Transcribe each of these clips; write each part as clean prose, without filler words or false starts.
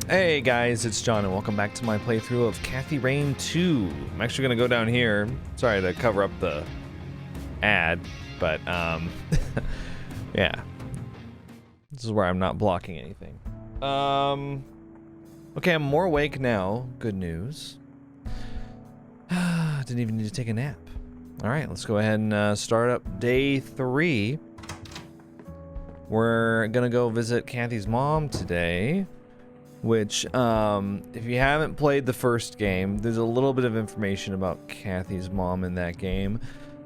Hey guys, it's John and welcome back to my playthrough of Kathy Rain 2. I'm actually going to go down here. Sorry to cover up the ad, but yeah. This is where I'm not blocking anything. Okay, I'm more awake now. Good news. Didn't even need to take a nap. All right, let's go ahead and start up day 3. We're gonna go visit Kathy's mom today, which, if you haven't played the first game, there's a little bit of information about Kathy's mom in that game.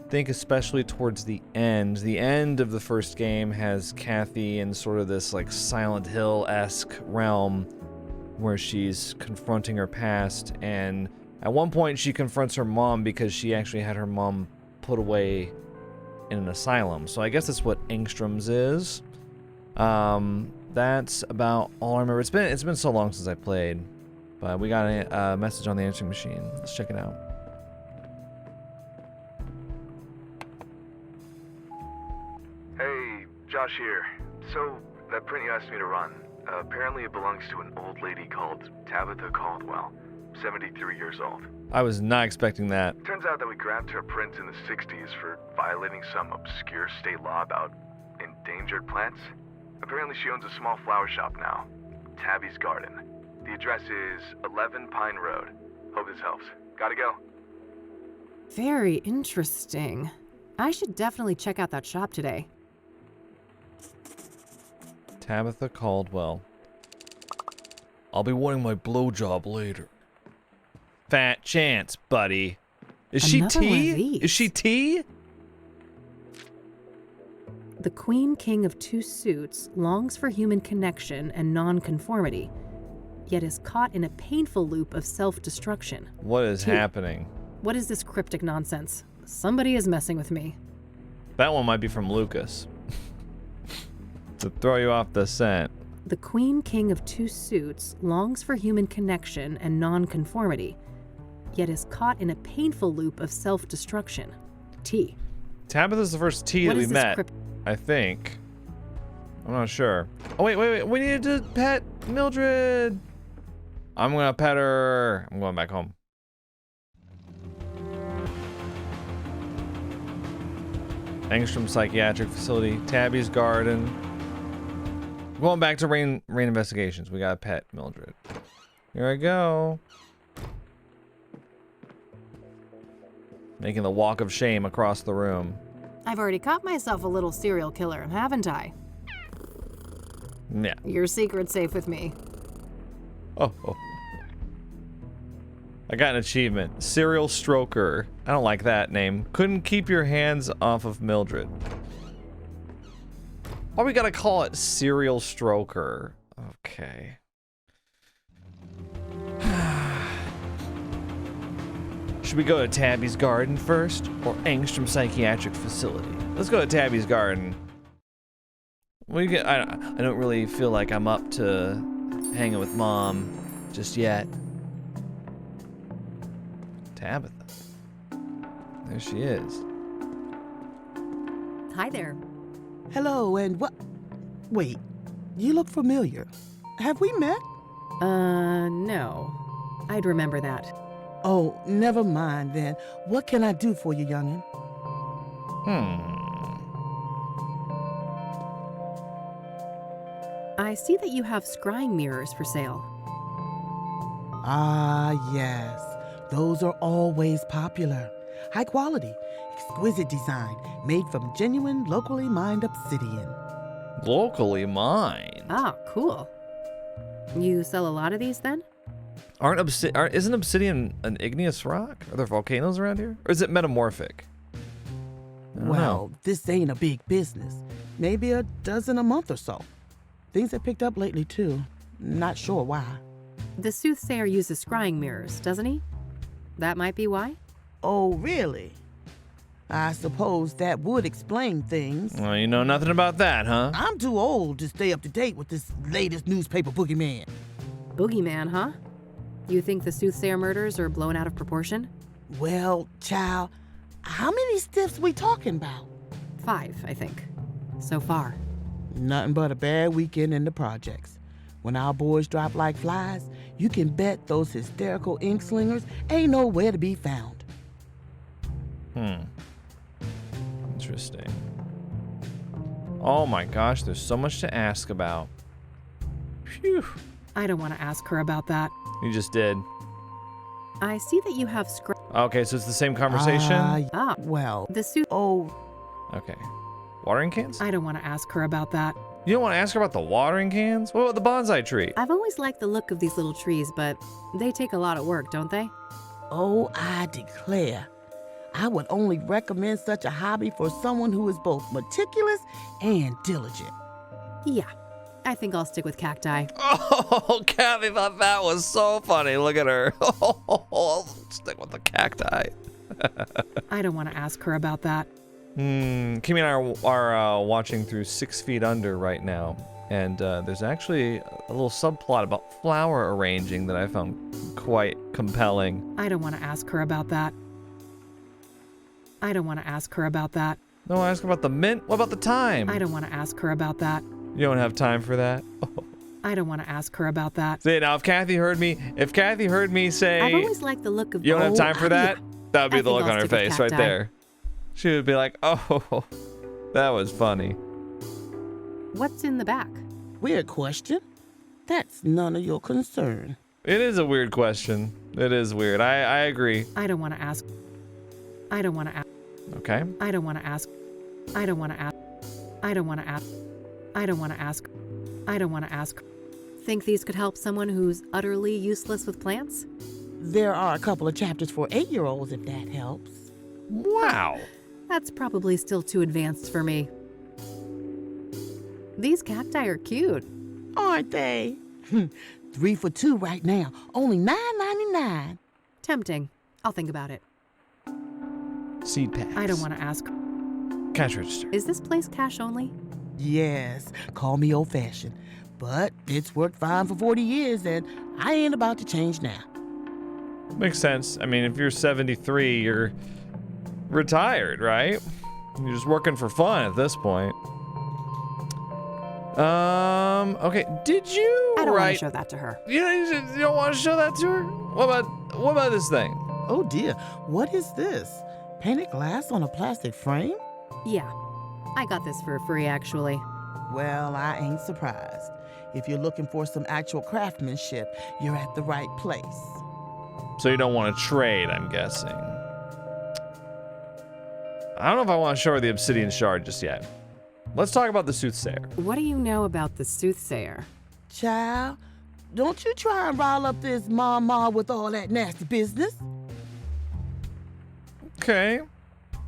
I think especially towards the end. The end of the first game has Kathy in sort of this like Silent Hill-esque realm where she's confronting her past, and at one point she confronts her mom because she actually had her mom put away in an asylum. So I guess that's what Angstrom's is. That's about all I remember. It's been so long since I played, but we got a message on the answering machine. Let's check it out. Hey, Josh here. So, that print you asked me to run, apparently it belongs to an old lady called Tabitha Caldwell, 73 years old. I was not expecting that. Turns out that we grabbed her print in the 60s for violating some obscure state law about endangered plants. Apparently she owns a small flower shop now, Tabby's Garden. The address is 11 Pine Road. Hope this helps. Gotta go. Very interesting. I should definitely check out that shop today. Tabitha Caldwell. I'll be wanting my blowjob later. Fat chance, buddy. Is she Another one of T? these. Is she T? The Queen King of Two Suits longs for human connection and non-conformity, yet is caught in a painful loop of self-destruction. What is happening? What is this cryptic nonsense? Somebody is messing with me. That one might be from Lucas. To throw you off the scent. The Queen King of Two Suits longs for human connection and non-conformity, yet is caught in a painful loop of self-destruction. T. Tabitha's the first T What that we is this met, crypt- I think. I'm not sure. Oh, wait. We needed to pet Mildred. I'm gonna pet her. I'm going back home. Angstrom Psychiatric Facility, Tabby's Garden. Going back to Rain Investigations. We gotta pet Mildred. Here I go. Making the walk of shame across the room. I've already caught myself a little serial killer, haven't I? Yeah. Your secret's safe with me. Oh. I got an achievement. Serial Stroker. I don't like that name. Couldn't keep your hands off of Mildred. Why we gotta call it Serial Stroker? Okay. Should we go to Tabby's Garden first, or Angstrom Psychiatric Facility? Let's go to Tabby's Garden. I don't really feel like I'm up to hanging with Mom just yet. Tabitha. There she is. Hi there. Hello, and what? Wait, you look familiar. Have we met? No. I'd remember that. Oh, never mind then. What can I do for you, youngin'? I see that you have scrying mirrors for sale. Ah, yes. Those are always popular. High quality, exquisite design, made from genuine, locally mined obsidian. Locally mined. Ah, cool. You sell a lot of these then? Isn't obsidian an igneous rock? Are there volcanoes around here? Or is it metamorphic? I don't know. This ain't a big business. Maybe a dozen a month or so. Things have picked up lately, too. Not sure why. The soothsayer uses scrying mirrors, doesn't he? That might be why? Oh, really? I suppose that would explain things. Well, you know nothing about that, huh? I'm too old to stay up to date with this latest newspaper boogeyman. Boogeyman, huh? You think the soothsayer murders are blown out of proportion? Well, child, how many stiffs we talking about? 5, I think. So far. Nothing but a bad weekend in the projects. When our boys drop like flies, you can bet those hysterical ink slingers ain't nowhere to be found. Interesting. Oh my gosh, there's so much to ask about. Phew. I don't want to ask her about that. You just did. I see that you have Okay, so it's the same conversation? Well, the suit. oh, Okay. Watering cans? I don't want to ask her about that. You don't want to ask her about the watering cans? What about the bonsai tree? I've always liked the look of these little trees, but they take a lot of work, don't they? oh, I declare. I would only recommend such a hobby for someone who is both meticulous and diligent. Yeah, I think I'll stick with cacti. Oh, Kathy thought that was so funny. Look at her. I'll stick with the cacti. I don't want to ask her about that. Kimmy and I are watching through 6 Feet Under right now, and there's actually a little subplot about flower arranging that I found quite compelling. I don't want to ask her about that. I don't want to ask her about that. No, ask about the mint. What about the time? I don't want to ask her about that. You don't have time for that. I don't want to ask her about that. See, now if Kathy heard me say, I've always liked the look of. you don't have time for that, yeah. that would be I the think look I'll on her stick with face right cacti. there. She would be like, oh, that was funny. What's in the back? Weird question. That's none of your concern. It is a weird question. It is weird. I agree. I don't want to ask. I don't want to ask. Okay. I don't want to ask. I don't want to ask. I don't want to ask. I don't want to ask. I don't want to ask. Think these could help someone who's utterly useless with plants? There are a couple of chapters for 8-year-olds if that helps. Wow. That's probably still too advanced for me. These cacti are cute. Aren't they? 3 for $2 right now. Only $9.99. Tempting. I'll think about it. Seed packs. I don't want to ask. Cash register. Is this place cash only? Yes, call me old-fashioned. But it's worked fine for 40 years, and I ain't about to change now. Makes sense. I mean, if you're 73, you're retired, right? You're just working for fun at this point. Okay. Did you I don't want write? to show that to her. You don't want to show that to her? What about this thing? Oh dear, what is this? Painted glass on a plastic frame? Yeah, I got this for free actually. Well, I ain't surprised. If you're looking for some actual craftsmanship, you're at the right place. So you don't want to trade, I'm guessing. I don't know if I want to show her the obsidian shard just yet. Let's talk about the soothsayer. What do you know about the soothsayer? Child, don't you try and rile up this mama with all that nasty business. Okay.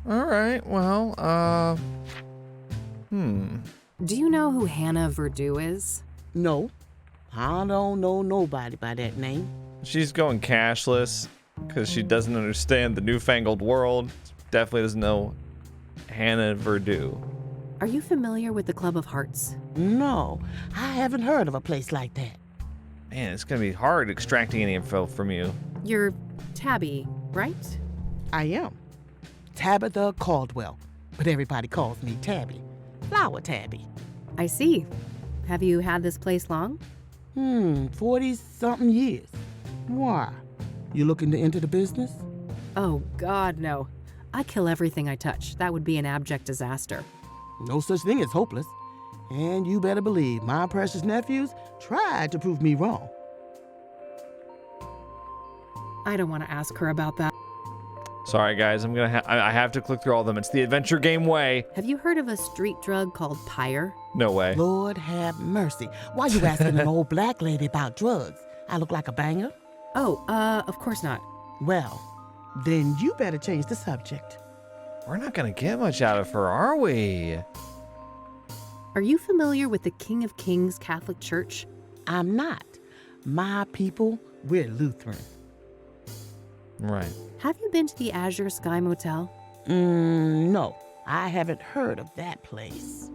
All right. Well, Do you know who Hannah Verdoux is? No, I don't know nobody by that name. She's going cashless because she doesn't understand the newfangled world. Definitely doesn't know Hannah Verdoux. Are you familiar with the Club of Hearts? No, I haven't heard of a place like that. Man, it's going to be hard extracting any info from you. You're Tabby, right? I am. Tabitha Caldwell, but everybody calls me Tabby. Flower Tabby. I see. Have you had this place long? 40-something years. Why? You looking to enter the business? Oh, God, no. I kill everything I touch. That would be an abject disaster. No such thing as hopeless. And you better believe my precious nephews tried to prove me wrong. I don't want to ask her about that. Sorry, guys. I have to click through all of them. It's the adventure game way. Have you heard of a street drug called pyre? No way. Lord have mercy. Why you asking an old black lady about drugs? I look like a banger? Oh, of course not. Well, then you better change the subject. We're not going to get much out of her, are we? Are you familiar with the King of Kings Catholic Church? I'm not. My people, we're Lutheran. Right. Have you been to the Azure Sky Motel? No. I haven't heard of that place.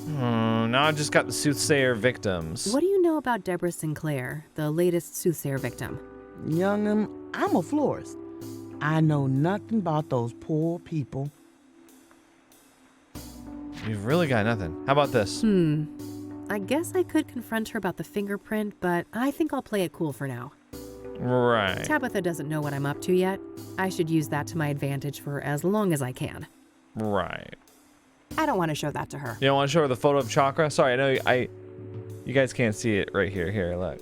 Now I just got the soothsayer victims. What do you know about Deborah Sinclair, the latest soothsayer victim? Young'un, I'm a florist. I know nothing about those poor people. You've really got nothing. How about this? I guess I could confront her about the fingerprint, but I think I'll play it cool for now. Right. Tabitha doesn't know what I'm up to yet. I should use that to my advantage for as long as I can. Right. I don't want to show that to her. You don't want to show her the photo of chakra? Sorry, I know you guys can't see it right here. Here, look.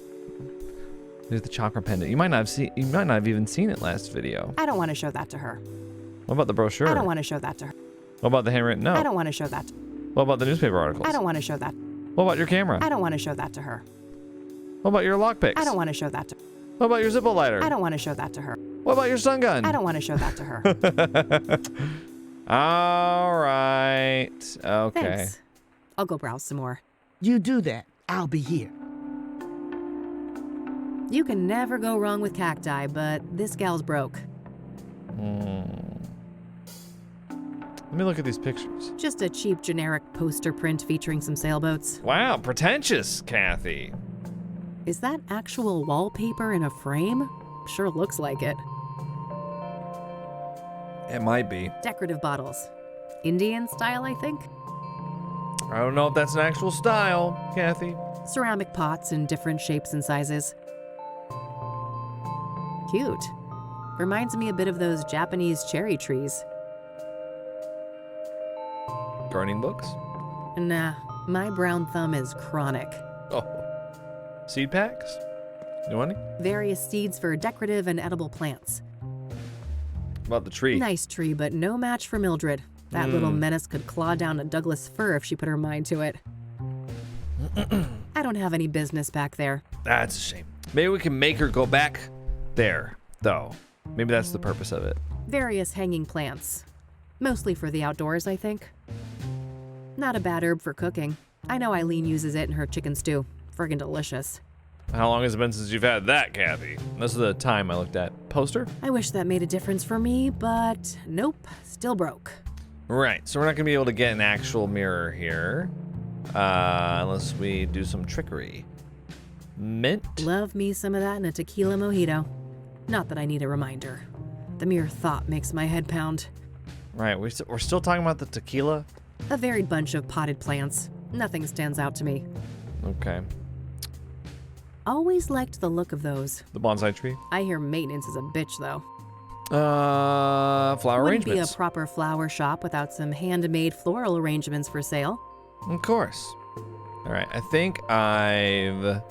There's the chakra pendant. You might not have even seen it last video. I don't want to show that to her. What about the brochure? I don't want to show that to her. What about the handwritten note? I don't want to show that. What about the newspaper articles? I don't want to show that. What about your camera? I don't want to show that to her. What about your lockpicks? I don't want to show that to her. What about your Zippo lighter? I don't want to show that to her. What about your stun gun? I don't want to show that to her. All right. Okay. Thanks. I'll go browse some more. You do that. I'll be here. You can never go wrong with cacti, but this gal's broke. Let me look at these pictures. Just a cheap generic poster print featuring some sailboats. Wow, pretentious, Kathy. Is that actual wallpaper in a frame? Sure looks like it. It might be. Decorative bottles. Indian style, I think? I don't know if that's an actual style, Kathy. Ceramic pots in different shapes and sizes. Cute. Reminds me a bit of those Japanese cherry trees. Burning books? Nah, my brown thumb is chronic. Oh. Seed packs? You want any? Various seeds for decorative and edible plants. About the tree? Nice tree, but no match for Mildred. That little menace could claw down a Douglas fir if she put her mind to it. I don't have any business back there. That's a shame. Maybe we can make her go back there, though. Maybe that's the purpose of it. Various hanging plants. Mostly for the outdoors, I think. Not a bad herb for cooking. I know Eileen uses it in her chicken stew. Friggin' delicious. How long has it been since you've had that, Kathy? This is the time I looked at. Poster? I wish that made a difference for me, but nope, still broke. Right, so we're not going to be able to get an actual mirror here. Unless we do some trickery. Mint? Love me some of that in a tequila mojito. Not that I need a reminder. The mere thought makes my head pound. Right, we're still talking about the tequila? A varied bunch of potted plants. Nothing stands out to me. Okay. Always liked the look of those. The bonsai tree? I hear maintenance is a bitch, though. Flower Wouldn't be a arrangements. proper flower shop without some handmade floral arrangements for sale. Of course. All right, I think I've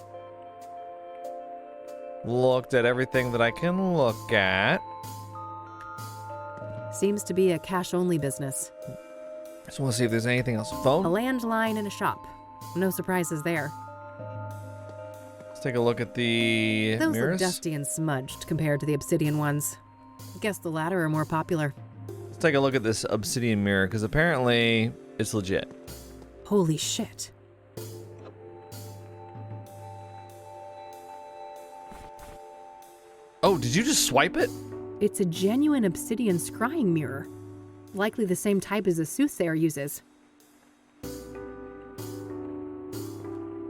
looked at everything that I can look at. Seems to be a cash-only business. So we'll see if there's anything else. A Phone? landline and a shop. No surprises there. Let's take a look at the Those mirrors. look dusty and smudged compared to the obsidian ones. Guess the latter are more popular. Let's take a look at this obsidian mirror, because apparently it's legit. Holy shit. Oh, did you just swipe it? It's a genuine obsidian scrying mirror. Likely the same type as a soothsayer uses.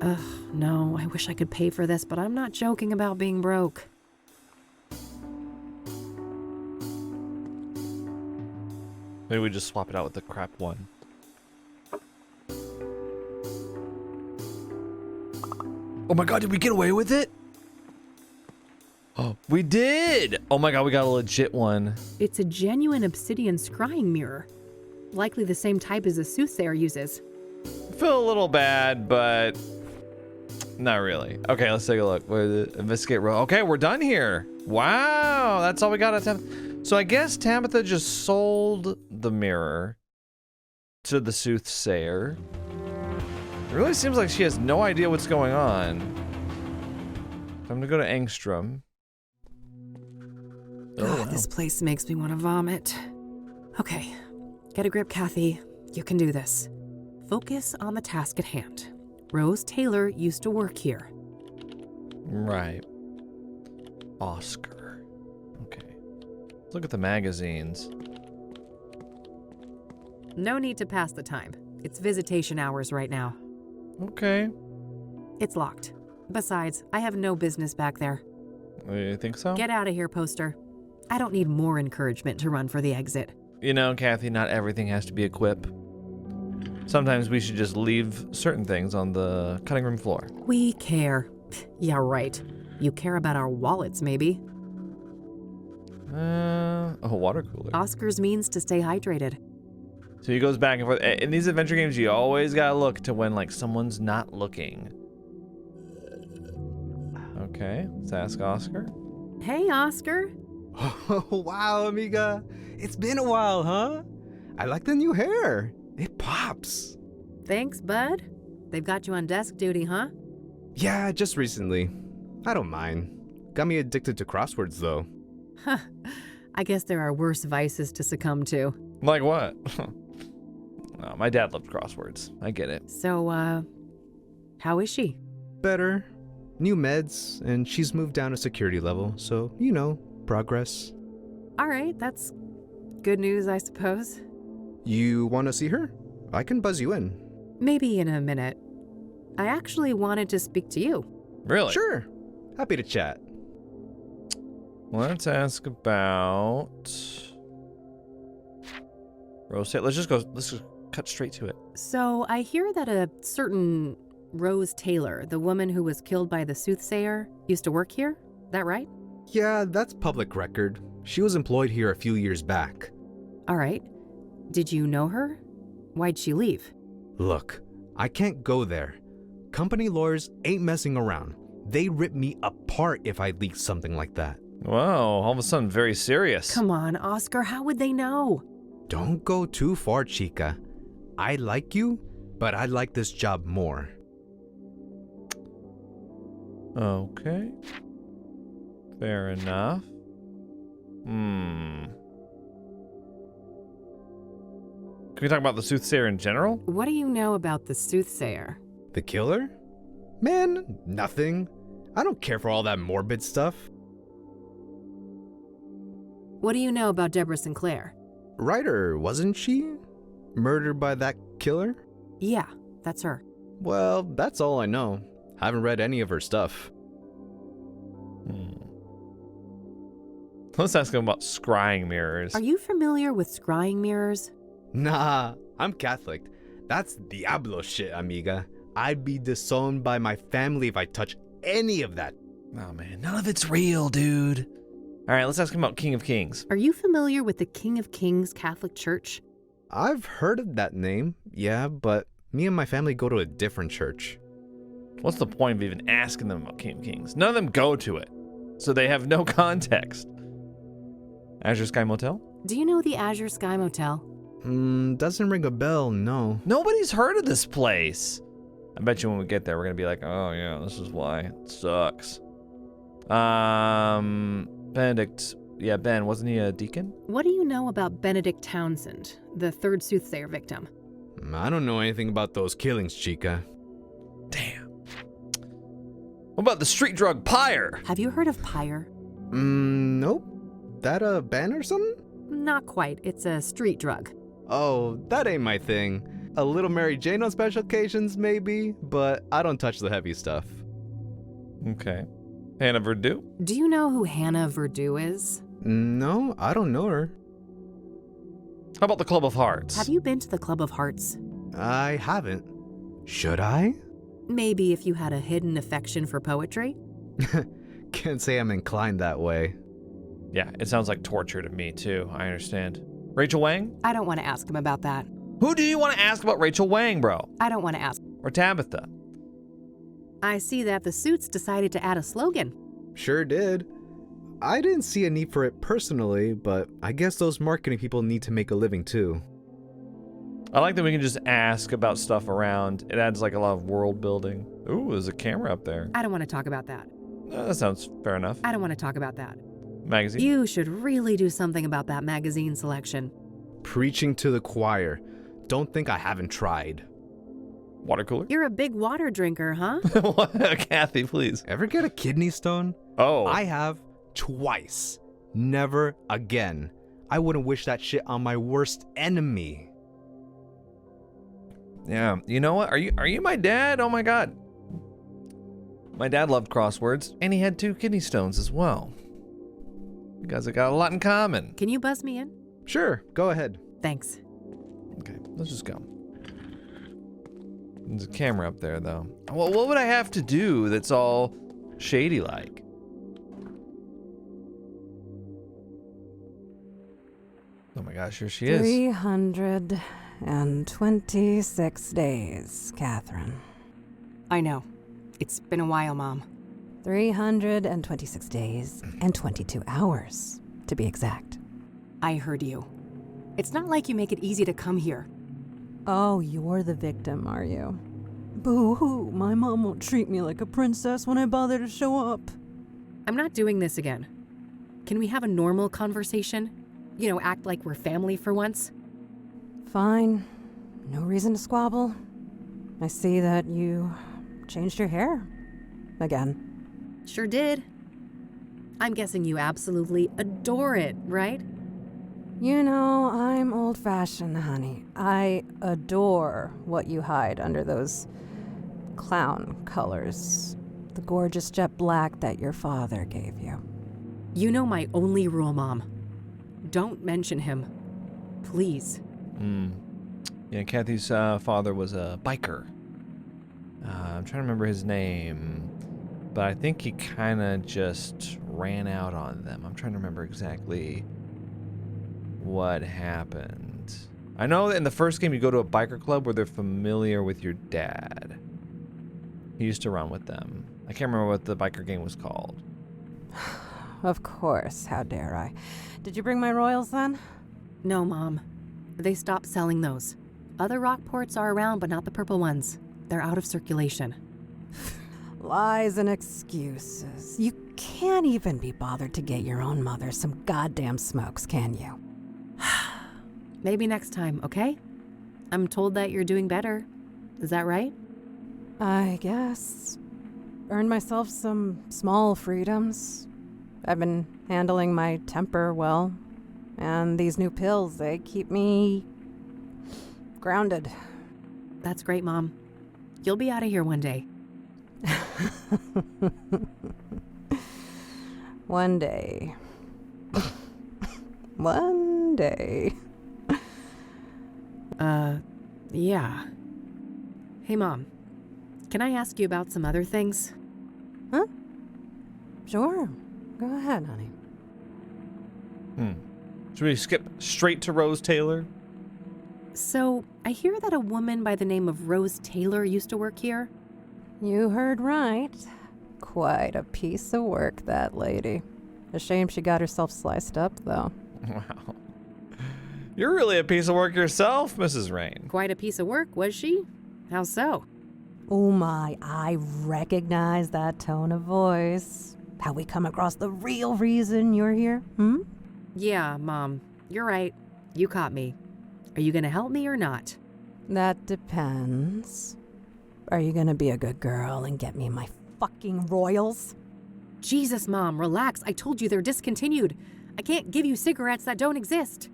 Ugh, no, I wish I could pay for this, but I'm not joking about being broke. Maybe we just swap it out with the crap one. Oh my god, did we get away with it? Oh, we did! Oh my god, we got a legit one. It's a genuine obsidian scrying mirror. Likely the same type as a soothsayer uses. I feel a little bad, but not really. Okay, let's take a look. Investigate row. Okay, we're done here. Wow, that's all we got at Tabitha. So I guess Tabitha just sold the mirror to the soothsayer. It really seems like she has no idea what's going on. So I'm gonna go to Angstrom. God, wow. this place makes me want to vomit. Okay, get a grip, Kathy. You can do this. Focus on the task at hand. Rose Taylor used to work here. Right. Oscar. Okay. Let's look at the magazines. No need to pass the time. It's visitation hours right now. Okay. It's locked. Besides, I have no business back there. You think so? Get out of here, poster. I don't need more encouragement to run for the exit. You know, Kathy, not everything has to be a quip. Sometimes we should just leave certain things on the cutting room floor. We care. Yeah, right. You care about our wallets, maybe. A water cooler. Oscar's means to stay hydrated. So he goes back and forth. In these adventure games, you always gotta look to when like someone's not looking. Okay, let's ask Oscar. Hey, Oscar. Oh, wow, amiga. It's been a while, huh? I like the new hair. It pops. Thanks, bud. They've got you on desk duty, huh? Yeah, just recently. I don't mind. Got me addicted to crosswords, though. Huh. I guess there are worse vices to succumb to. Like what? Oh, my dad loved crosswords. I get it. So, how is she? Better. New meds, and she's moved down a security level, so, progress. All right, that's good news, I suppose. You want to see her? I can buzz you in. Maybe in a minute. I actually wanted to speak to you. Really? Sure. Happy to chat. Let's ask about Rose. Let's just cut straight to it. So, I hear that a certain Rose Taylor, the woman who was killed by the soothsayer, used to work here. That right? Yeah, that's public record. She was employed here a few years back. All right. Did you know her? Why'd she leave? Look, I can't go there. Company lawyers ain't messing around. They rip me apart if I leak something like that. Whoa, all of a sudden very serious. Come on, Oscar, how would they know? Don't go too far, chica. I like you, but I like this job more. Okay. Fair enough. Can we talk about the soothsayer in general? What do you know about the soothsayer? The killer? Man, nothing. I don't care for all that morbid stuff. What do you know about Deborah Sinclair? Writer, wasn't she? Murdered by that killer? Yeah, that's her. Well, that's all I know. Haven't read any of her stuff. Let's ask him about scrying mirrors. Are you familiar with scrying mirrors? Nah, I'm Catholic. That's Diablo shit, amiga. I'd be disowned by my family if I touch any of that. Oh man, none of it's real, dude. All right, let's ask him about King of Kings. Are you familiar with the King of Kings Catholic Church? I've heard of that name, yeah, but me and my family go to a different church. What's the point of even asking them about King of Kings? None of them go to it, so they have no context. Azure Sky Motel? Do you know the Azure Sky Motel? Doesn't ring a bell, no. Nobody's heard of this place. I bet you when we get there, we're gonna be like, oh yeah, this is why. It sucks. Benedict. Yeah, Ben, wasn't he a deacon? What do you know about Benedict Townsend, the third soothsayer victim? I don't know anything about those killings, chica. Damn. What about the street drug Pyre? Have you heard of Pyre? Nope. That a band or something? Not quite. It's a street drug. Oh, that ain't my thing. A little Mary Jane on special occasions, maybe, but I don't touch the heavy stuff. Okay. Hannah Verdoux? Do you know who Hannah Verdoux is? No, I don't know her. How about the Club of Hearts? Have you been to the Club of Hearts? I haven't. Should I? Maybe if you had a hidden affection for poetry? Can't say I'm inclined that way. Yeah, it sounds like torture to me too. I understand. Rachel Wang? I don't want to ask him about that. Who do you want to ask about Rachel Wang, bro? I don't want to ask. Or Tabitha? I see that the Suits decided to add a slogan. Sure did. I didn't see a need for it personally, but I guess those marketing people need to make a living too. I like that we can just ask about stuff around. It adds like a lot of world building. Ooh, there's a camera up there. I don't want to talk about that. That sounds fair enough. I don't want to talk about that. Magazine? You should really do something about that magazine selection. Preaching to the choir. Don't think I haven't tried. Water cooler? You're a big water drinker, huh? What? Kathy, please. Ever get a kidney stone? Oh. I have twice. Never again. I wouldn't wish that shit on my worst enemy. Yeah. You know what? Are you my dad? Oh my god. My dad loved crosswords, and he had 2 kidney stones as well. You guys have got a lot in common. Can you buzz me in? Sure, go ahead. Thanks. Okay, let's just go. There's a camera up there, though. Well, what would I have to do that's all shady-like? Oh my gosh, here she is. 326 days, Catherine. I know. It's been a while, Mom. 326 days and 22 hours, to be exact. I heard you. It's not like you make it easy to come here. Oh, you're the victim, are you? Boo-hoo, my mom won't treat me like a princess when I bother to show up. I'm not doing this again. Can we have a normal conversation? You know, act like we're family for once? Fine. No reason to squabble. I see that you changed your hair. Again. Sure did. I'm guessing you absolutely adore it, right? You know, I'm old-fashioned, honey. I adore what you hide under those clown colors. The gorgeous jet black that your father gave you. You know my only rule, Mom. Don't mention him. Please. Yeah, Kathy's father was a biker. I'm trying to remember his name, but I think he kind of just ran out on them. I'm trying to remember exactly what happened. I know that in the first game you go to a biker club where they're familiar with your dad. He used to run with them. I can't remember what the biker game was called. Of course, how dare I. Did you bring my royals then? No, Mom. They stopped selling those. Other Rockports are around, but not the purple ones. They're out of circulation. Lies and excuses. You can't even be bothered to get your own mother some goddamn smokes, can you? Maybe next time, okay? I'm told that you're doing better. Is that right? I guess. Earned myself some small freedoms. I've been handling my temper well. And these new pills, they keep me grounded. That's great, Mom. You'll be out of here one day. One day. One day. Yeah. Hey, Mom. Can I ask you about some other things? Huh? Sure. Go ahead, honey. Should we skip straight to Rose Taylor? So, I hear that a woman by the name of Rose Taylor used to work here. You heard right. Quite a piece of work, that lady. A shame she got herself sliced up, though. Wow. You're really a piece of work yourself, Mrs. Rain. Quite a piece of work, was she? How so? Oh my, I recognize that tone of voice. How we come across the real reason you're here, Yeah, Mom. You're right. You caught me. Are you gonna help me or not? That depends. Are you gonna be a good girl and get me my fucking royals? Jesus, Mom, relax. I told you they're discontinued. I can't give you cigarettes that don't exist.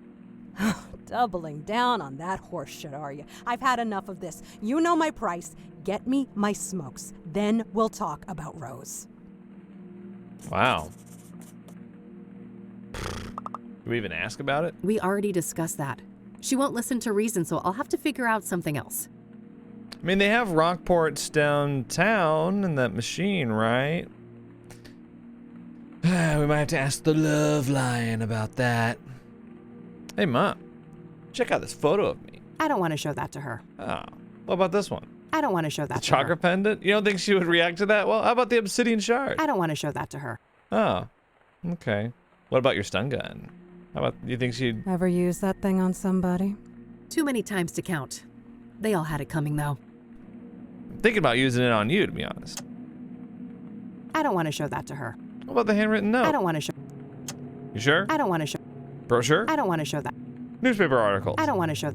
Doubling down on that horse shit, are you? I've had enough of this. You know my price. Get me my smokes. Then we'll talk about Rose. Wow. Did we even ask about it? We already discussed that. She won't listen to reason, so I'll have to figure out something else. I mean, they have Rockports downtown in that machine, right? We might have to ask the Love Lion about that. Hey, Mom. Check out this photo of me. I don't want to show that to her. Oh. What about this one? I don't want to show that The to her. chakra pendant? You don't think she would react to that? Well, how about the obsidian shard? I don't want to show that to her. Oh. Okay. What about your stun gun? How about, you think she'd... Ever use that thing on somebody? Too many times to count. They all had it coming, though. I'm thinking about using it on you, to be honest. I don't want to show that to her. What about the handwritten note? I don't want to show... You sure? I don't want to show... Brochure? I don't want to show that. Newspaper articles? I don't want to show...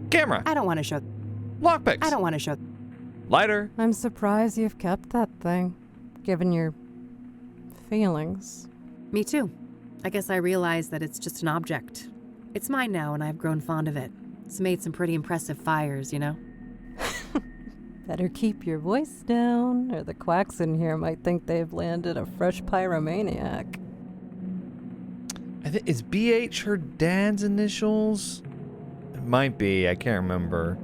Camera? I don't want to show... Lockpicks? I don't want to show... Lighter? I'm surprised you've kept that thing, given your feelings. Me too. I guess I realized that it's just an object. It's mine now, and I've grown fond of it. It's made some pretty impressive fires, you know? Better keep your voice down, or the quacks in here might think they've landed a fresh pyromaniac. I think is BH her dad's initials? It might be. I can't remember.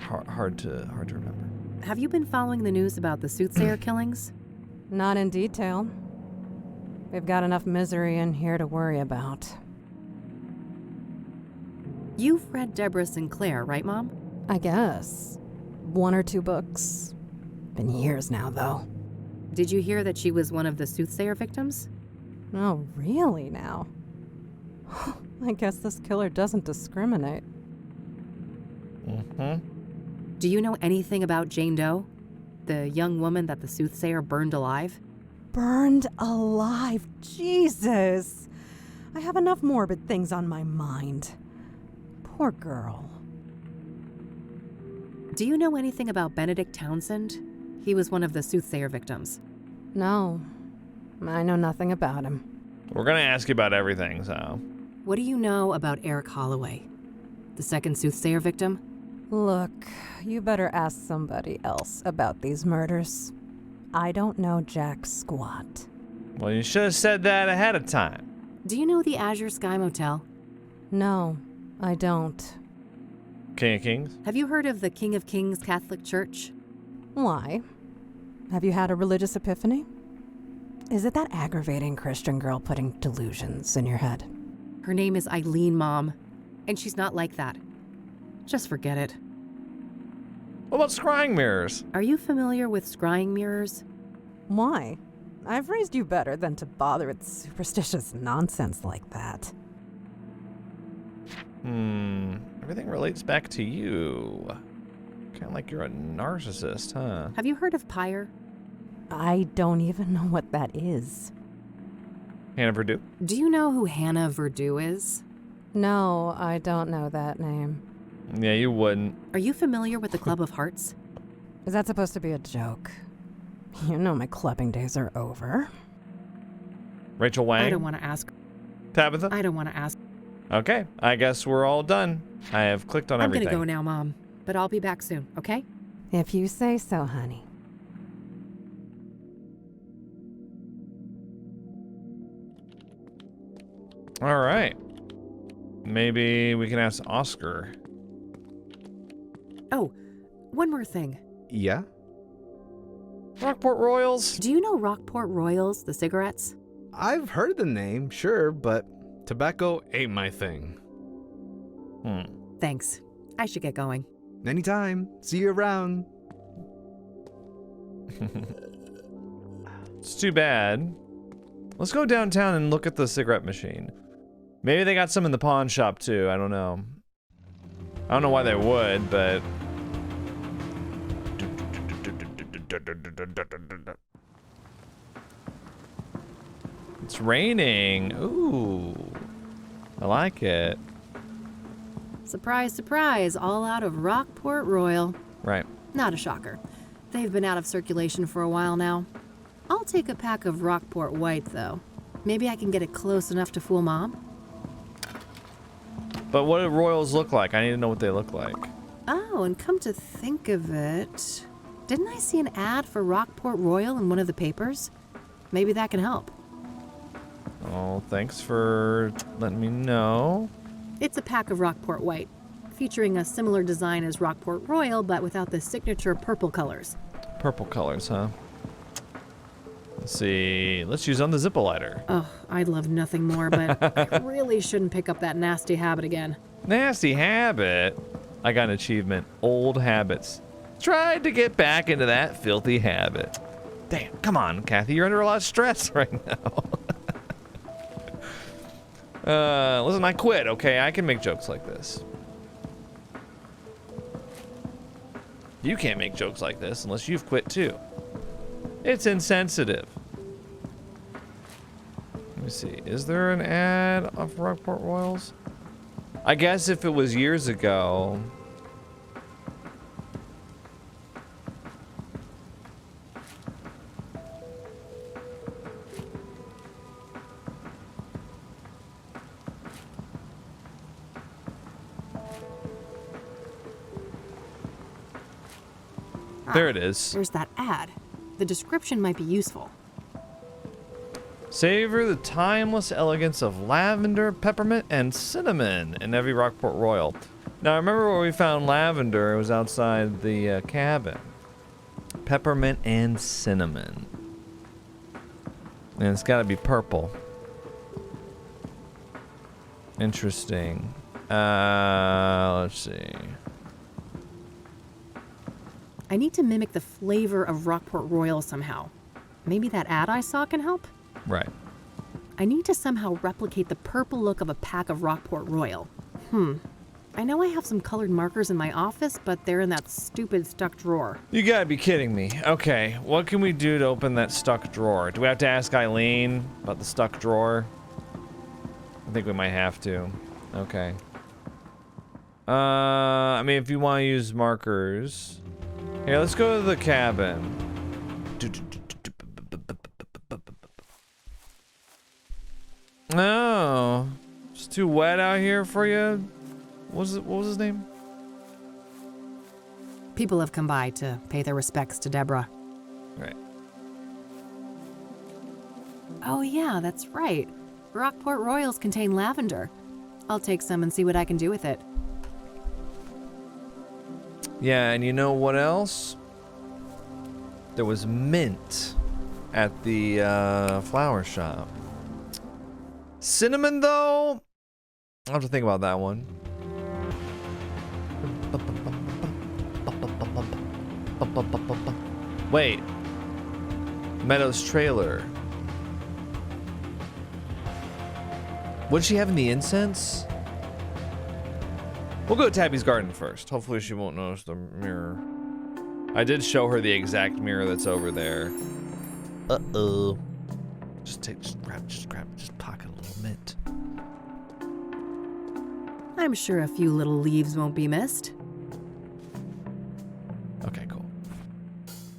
hard to remember. Have you been following the news about the soothsayer killings? Not in detail. We've got enough misery in here to worry about. You've read Deborah Sinclair, right, Mom? I guess. 1 or 2 books. Been years now, though. Did you hear that she was one of the soothsayer victims? Oh, really now? I guess this killer doesn't discriminate. Mm-hmm. Do you know anything about Jane Doe? The young woman that the soothsayer burned alive? Burned alive? Jesus! I have enough morbid things on my mind. Poor girl. Do you know anything about Benedict Townsend? He was one of the soothsayer victims. No, I know nothing about him. We're gonna ask you about everything, so. What do you know about Eric Holloway, the second soothsayer victim? Look, you better ask somebody else about these murders. I don't know jack squat. Well, you should have said that ahead of time. Do you know the Azure Sky Motel? No, I don't. King of Kings? Have you heard of the King of Kings Catholic Church? Why? Have you had a religious epiphany? Is it that aggravating Christian girl putting delusions in your head? Her name is Eileen, Mom, and she's not like that. Just forget it. What about scrying mirrors? Are you familiar with scrying mirrors? Why? I've raised you better than to bother with superstitious nonsense like that. Everything relates back to you. Kind of like you're a narcissist, huh? Have you heard of Pyre? I don't even know what that is. Hannah Verdoux? Do you know who Hannah Verdoux is? No, I don't know that name. Yeah, you wouldn't. Are you familiar with the Club of Hearts? Is that supposed to be a joke? You know my clubbing days are over. Rachel Wang? I don't want to ask. Tabitha? I don't want to ask. Okay, I guess we're all done. I have clicked on everything. I'm gonna go now, Mom. But I'll be back soon, okay? If you say so, honey. All right. Maybe we can ask Oscar. Oh, one more thing. Yeah? Rockport Royals? Do you know Rockport Royals, the cigarettes? I've heard the name, sure, but tobacco ain't my thing. Thanks. I should get going. Anytime. See you around. It's too bad. Let's go downtown and look at the cigarette machine. Maybe they got some in the pawn shop too, I don't know. I don't know why they would, but... It's raining. Ooh. I like it. Surprise, surprise, all out of Rockport Royal. Right. Not a shocker. They've been out of circulation for a while now. I'll take a pack of Rockport White, though. Maybe I can get it close enough to fool Mom? But what do Royals look like? I need to know what they look like. Oh, and come to think of it, didn't I see an ad for Rockport Royal in one of the papers? Maybe that can help. Oh, thanks for letting me know. It's a pack of Rockport White, featuring a similar design as Rockport Royal, but without the signature purple colors. Purple colors, huh? Let's see. Let's use on the Zippo lighter. Oh, I'd love nothing more, but I really shouldn't pick up that nasty habit again. Nasty habit? I got an achievement. Old habits. Tried to get back into that filthy habit. Damn, come on, Kathy. You're under a lot of stress right now. Listen, I quit, okay? I can make jokes like this. You can't make jokes like this unless you've quit too. It's insensitive. Let me see. Is there an ad of Rockport Royals? I guess if it was years ago. There it is. There's that ad. The description might be useful. Savor the timeless elegance of lavender, peppermint, and cinnamon in every Rockport Royal. Now, I remember where we found lavender. It was outside the cabin. Peppermint and cinnamon. And it's got to be purple. Interesting. Let's see. I need to mimic the flavor of Rockport Royal somehow. Maybe that ad I saw can help? Right. I need to somehow replicate the purple look of a pack of Rockport Royal. I know I have some colored markers in my office, but they're in that stupid stuck drawer. You gotta be kidding me. Okay, what can we do to open that stuck drawer? Do we have to ask Eileen about the stuck drawer? I think we might have to. Okay. I mean, if you want to use markers. Here, let's go to the cabin. No. It's too wet out here for you? What was his name? People have come by to pay their respects to Deborah. Right. Oh yeah, that's right. Rockport Royals contain lavender. I'll take some and see what I can do with it. Yeah, and you know what else? There was mint at the flower shop. Cinnamon, though? I'll have to think about that one. Wait. Meadow's trailer. What'd she have in the incense? We'll go to Tabby's garden first. Hopefully she won't notice the mirror. I did show her the exact mirror that's over there. Uh-oh. Just pocket a little mint. I'm sure a few little leaves won't be missed. Okay, cool.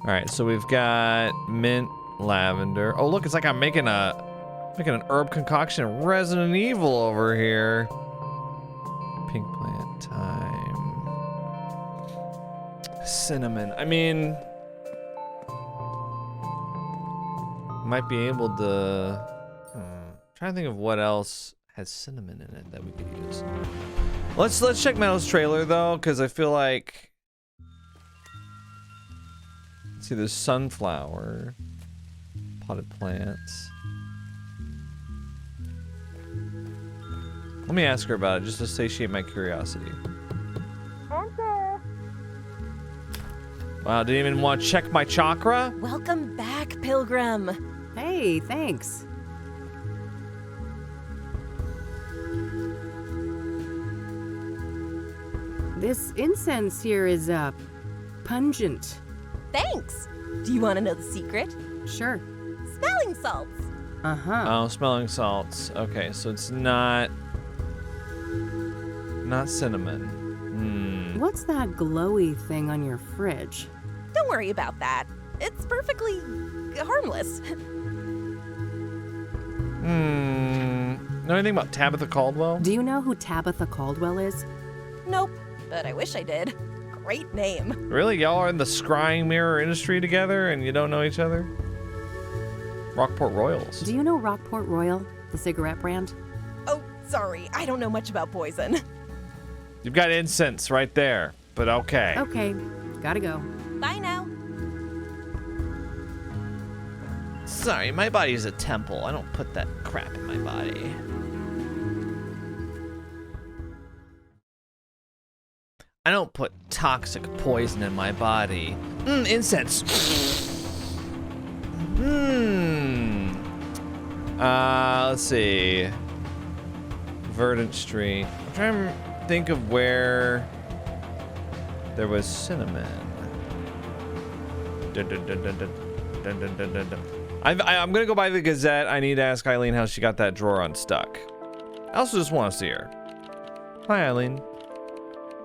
All right, so we've got mint, lavender. Oh, look, it's like I'm making an herb concoction of Resident Evil over here. Pink plant, thyme, cinnamon. I mean, might be able to. Trying to think of what else has cinnamon in it that we could use. Let's check Meadow's trailer though, because I feel like. Let's see, there's sunflower, potted plants. Let me ask her about it just to satiate my curiosity. Answer. Wow, didn't even want to check my chakra? Welcome back, Pilgrim. Hey, thanks. This incense here is, pungent. Thanks. Do you want to know the secret? Sure. Smelling salts. Uh-huh. Oh, smelling salts. Okay, so it's not cinnamon. What's that glowy thing on your fridge? Don't worry about that. It's perfectly harmless. Know anything about Tabitha Caldwell? Do you know who Tabitha Caldwell is? Nope, but I wish I did. Great name. Really? Y'all are in the scrying mirror industry together and you don't know each other? Rockport Royals. Do you know Rockport Royal, the cigarette brand? Oh, sorry. I don't know much about poison. You've got incense right there, but okay. Okay, gotta go. Bye now. Sorry, my body's a temple. I don't put that crap in my body. I don't put toxic poison in my body. Incense. Let's see. Verdant Street. I'm trying to think of where there was cinnamon. I'm gonna go by the Gazette. I need to ask Eileen how she got that drawer unstuck. I also just want to see her. Hi, Eileen.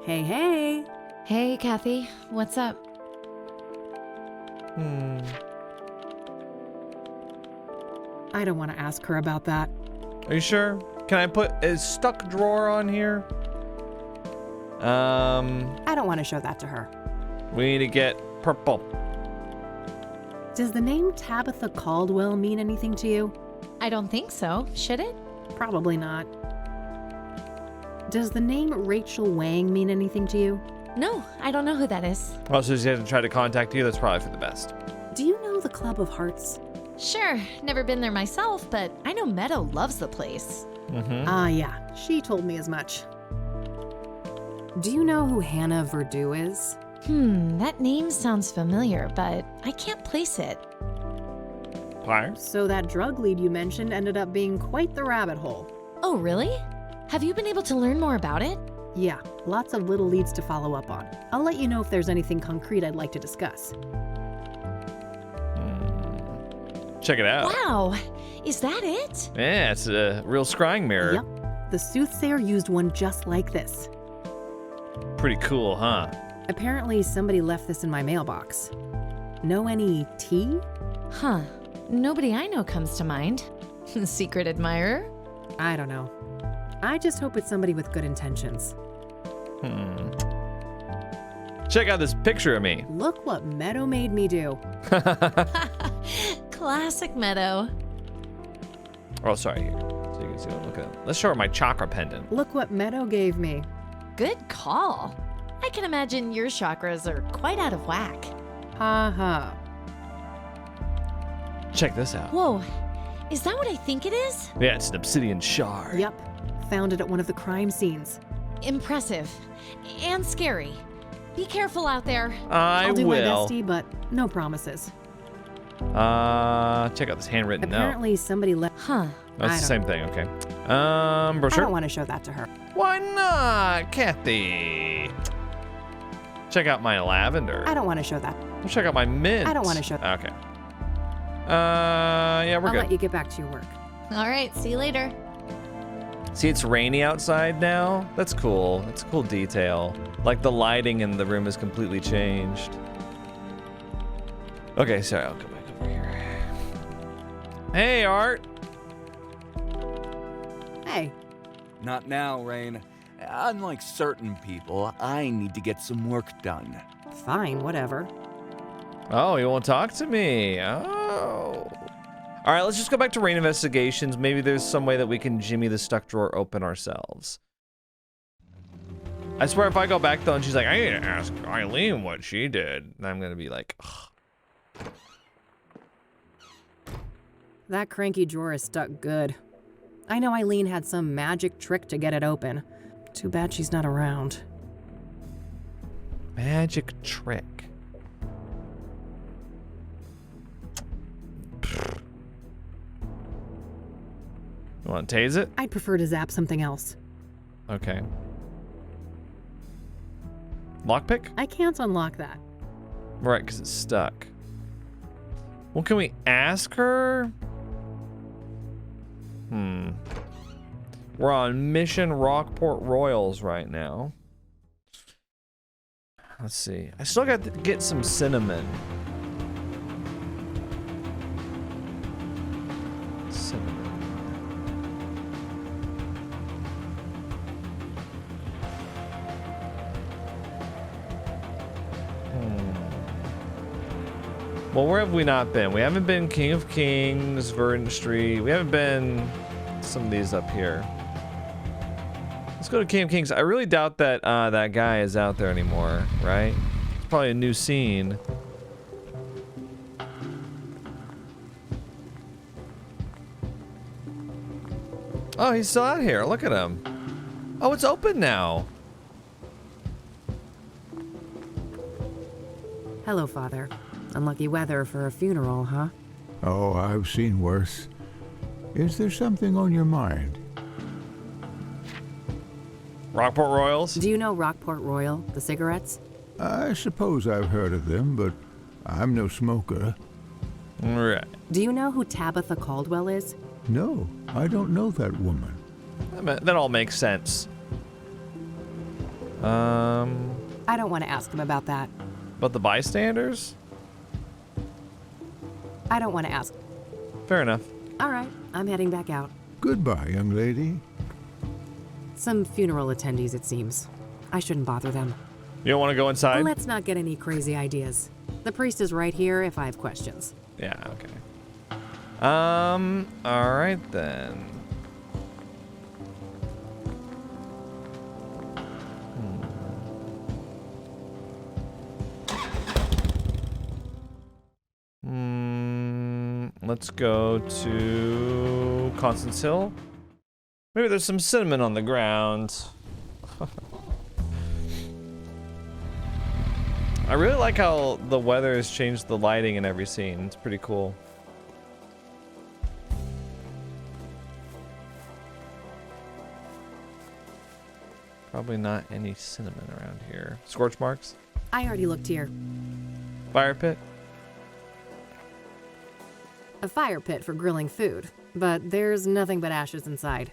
Hey, hey. Hey, Kathy. What's up? I don't want to ask her about that. Are you sure? Can I put a stuck drawer on here? I don't want to show that to her. We need to get purple. Does the name Tabitha Caldwell mean anything to you? I don't think so. Should it? Probably not. Does the name Rachel Wang mean anything to you? No, I don't know who that is. Oh, so she hasn't tried to contact you? That's probably for the best. Do you know the Club of Hearts? Sure, never been there myself, but I know Meadow loves the place. Ah, yeah. She told me as much. Do you know who Hannah Verdoux is? That name sounds familiar, but I can't place it. Fire? So that drug lead you mentioned ended up being quite the rabbit hole. Oh, really? Have you been able to learn more about it? Yeah, lots of little leads to follow up on. I'll let you know if there's anything concrete I'd like to discuss. Check it out. Wow, is that it? Yeah, it's a real scrying mirror. Yep. The soothsayer used one just like this. Pretty cool, huh? Apparently somebody left this in my mailbox. Know any tea? Huh, nobody I know comes to mind. Secret admirer? I don't know. I just hope it's somebody with good intentions. Check out this picture of me. Look what Meadow made me do. Classic Meadow. Oh, sorry. Here. So you can see what I'm looking at. Let's show her my chakra pendant. Look what Meadow gave me. Good call. I can imagine your chakras are quite out of whack. Ha ha. Check this out. Whoa, is that what I think it is? Yeah, it's an obsidian shard. Yep. Found it at one of the crime scenes. Impressive. And scary. Be careful out there. I'll do my will. bestie, but no promises. Check out this handwritten note. Apparently somebody left. Huh. That's I the don't same thing, okay. I Brochure? don't want to show that to her. Why not, Kathy? Check out my lavender. I don't want to show that. Well, check out my mint. I don't want to show. Okay. Yeah, we're I'll good. let you get back to your work. All right, see you later. See, it's rainy outside now. That's cool. That's a cool detail. Like the lighting in the room has completely changed. Okay, sorry, I'll come back over here. Hey, Art. Hey, Not now, Rain. Unlike certain people, I need to get some work done. fine, whatever. Oh, you won't talk to me. Oh. All right, let's just go back to rain investigations. Maybe there's some way that we can jimmy the stuck drawer open ourselves. I swear if I go back though and she's like, I need to ask Eileen what she did, and I'm gonna be like, ugh. That cranky drawer is stuck good. I know Eileen had some magic trick to get it open. Too bad she's not around. Magic trick. You want to tase it? I'd prefer to zap something else. Okay. Lockpick? I can't unlock that. Right, because it's stuck. Well, can we ask her? We're on Mission Rockport Royals right now. Let's see. I still got to get some cinnamon. Cinnamon. Well, where have we not been? We haven't been King of Kings, Verdant Street. We haven't been some of these up here. Let's go to King of Kings. I really doubt that that guy is out there anymore, right? It's probably a new scene. Oh, he's still out here. Look at him. Oh, it's open now. Hello, Father. Unlucky weather for a funeral, huh? Oh, I've seen worse. Is there something on your mind? Rockport Royals? Do you know Rockport Royal, the cigarettes? I suppose I've heard of them, but I'm no smoker. Right. Do you know who Tabitha Caldwell is? No, I don't know that woman. That all makes sense. I don't want to ask him about that. But the bystanders? I don't want to ask. Fair enough. All right, I'm heading back out. Goodbye, young lady. Some funeral attendees, it seems. I shouldn't bother them. You don't want to go inside? Let's not get any crazy ideas. The priest is right here if I have questions. Yeah, okay. All right then. let's go to Constance Hill. Maybe there's some cinnamon on the ground. I really like how the weather has changed the lighting in every scene. It's pretty cool. Probably not any cinnamon around here. Scorch marks? I already looked here. Fire pit? A fire pit for grilling food, but there's nothing but ashes inside.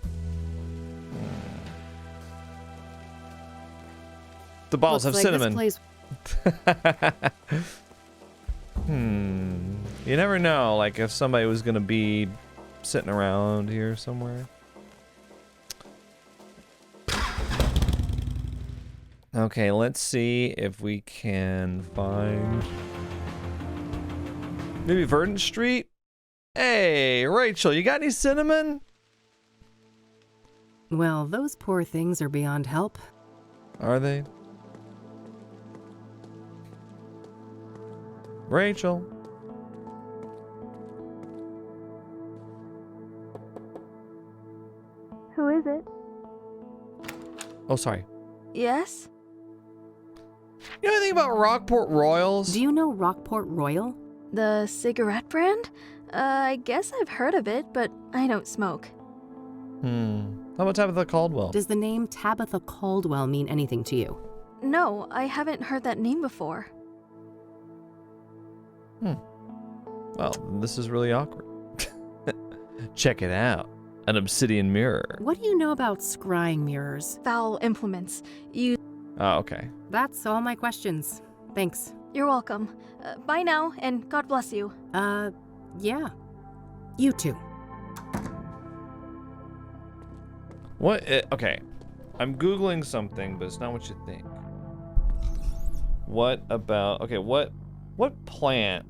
The balls Looks have like cinnamon. This place... You never know, like if somebody was gonna be sitting around here somewhere. Okay, let's see if we can find maybe Verdant Street. Hey, Rachel, you got any cinnamon? Well, those poor things are beyond help. Are they? Rachel. Who is it? Oh, sorry. Yes? You know anything about Rockport Royals? Do you know Rockport Royal? The cigarette brand? I guess I've heard of it, but I don't smoke. How about Tabitha Caldwell? Does the name Tabitha Caldwell mean anything to you? No, I haven't heard that name before. Well, this is really awkward. Check it out. An obsidian mirror. What do you know about scrying mirrors? Foul implements. Oh, okay. That's all my questions. Thanks. You're welcome. Bye now, and God bless you. Yeah. You too. What? Okay. I'm Googling something, but it's not what you think. What about... Okay, what plant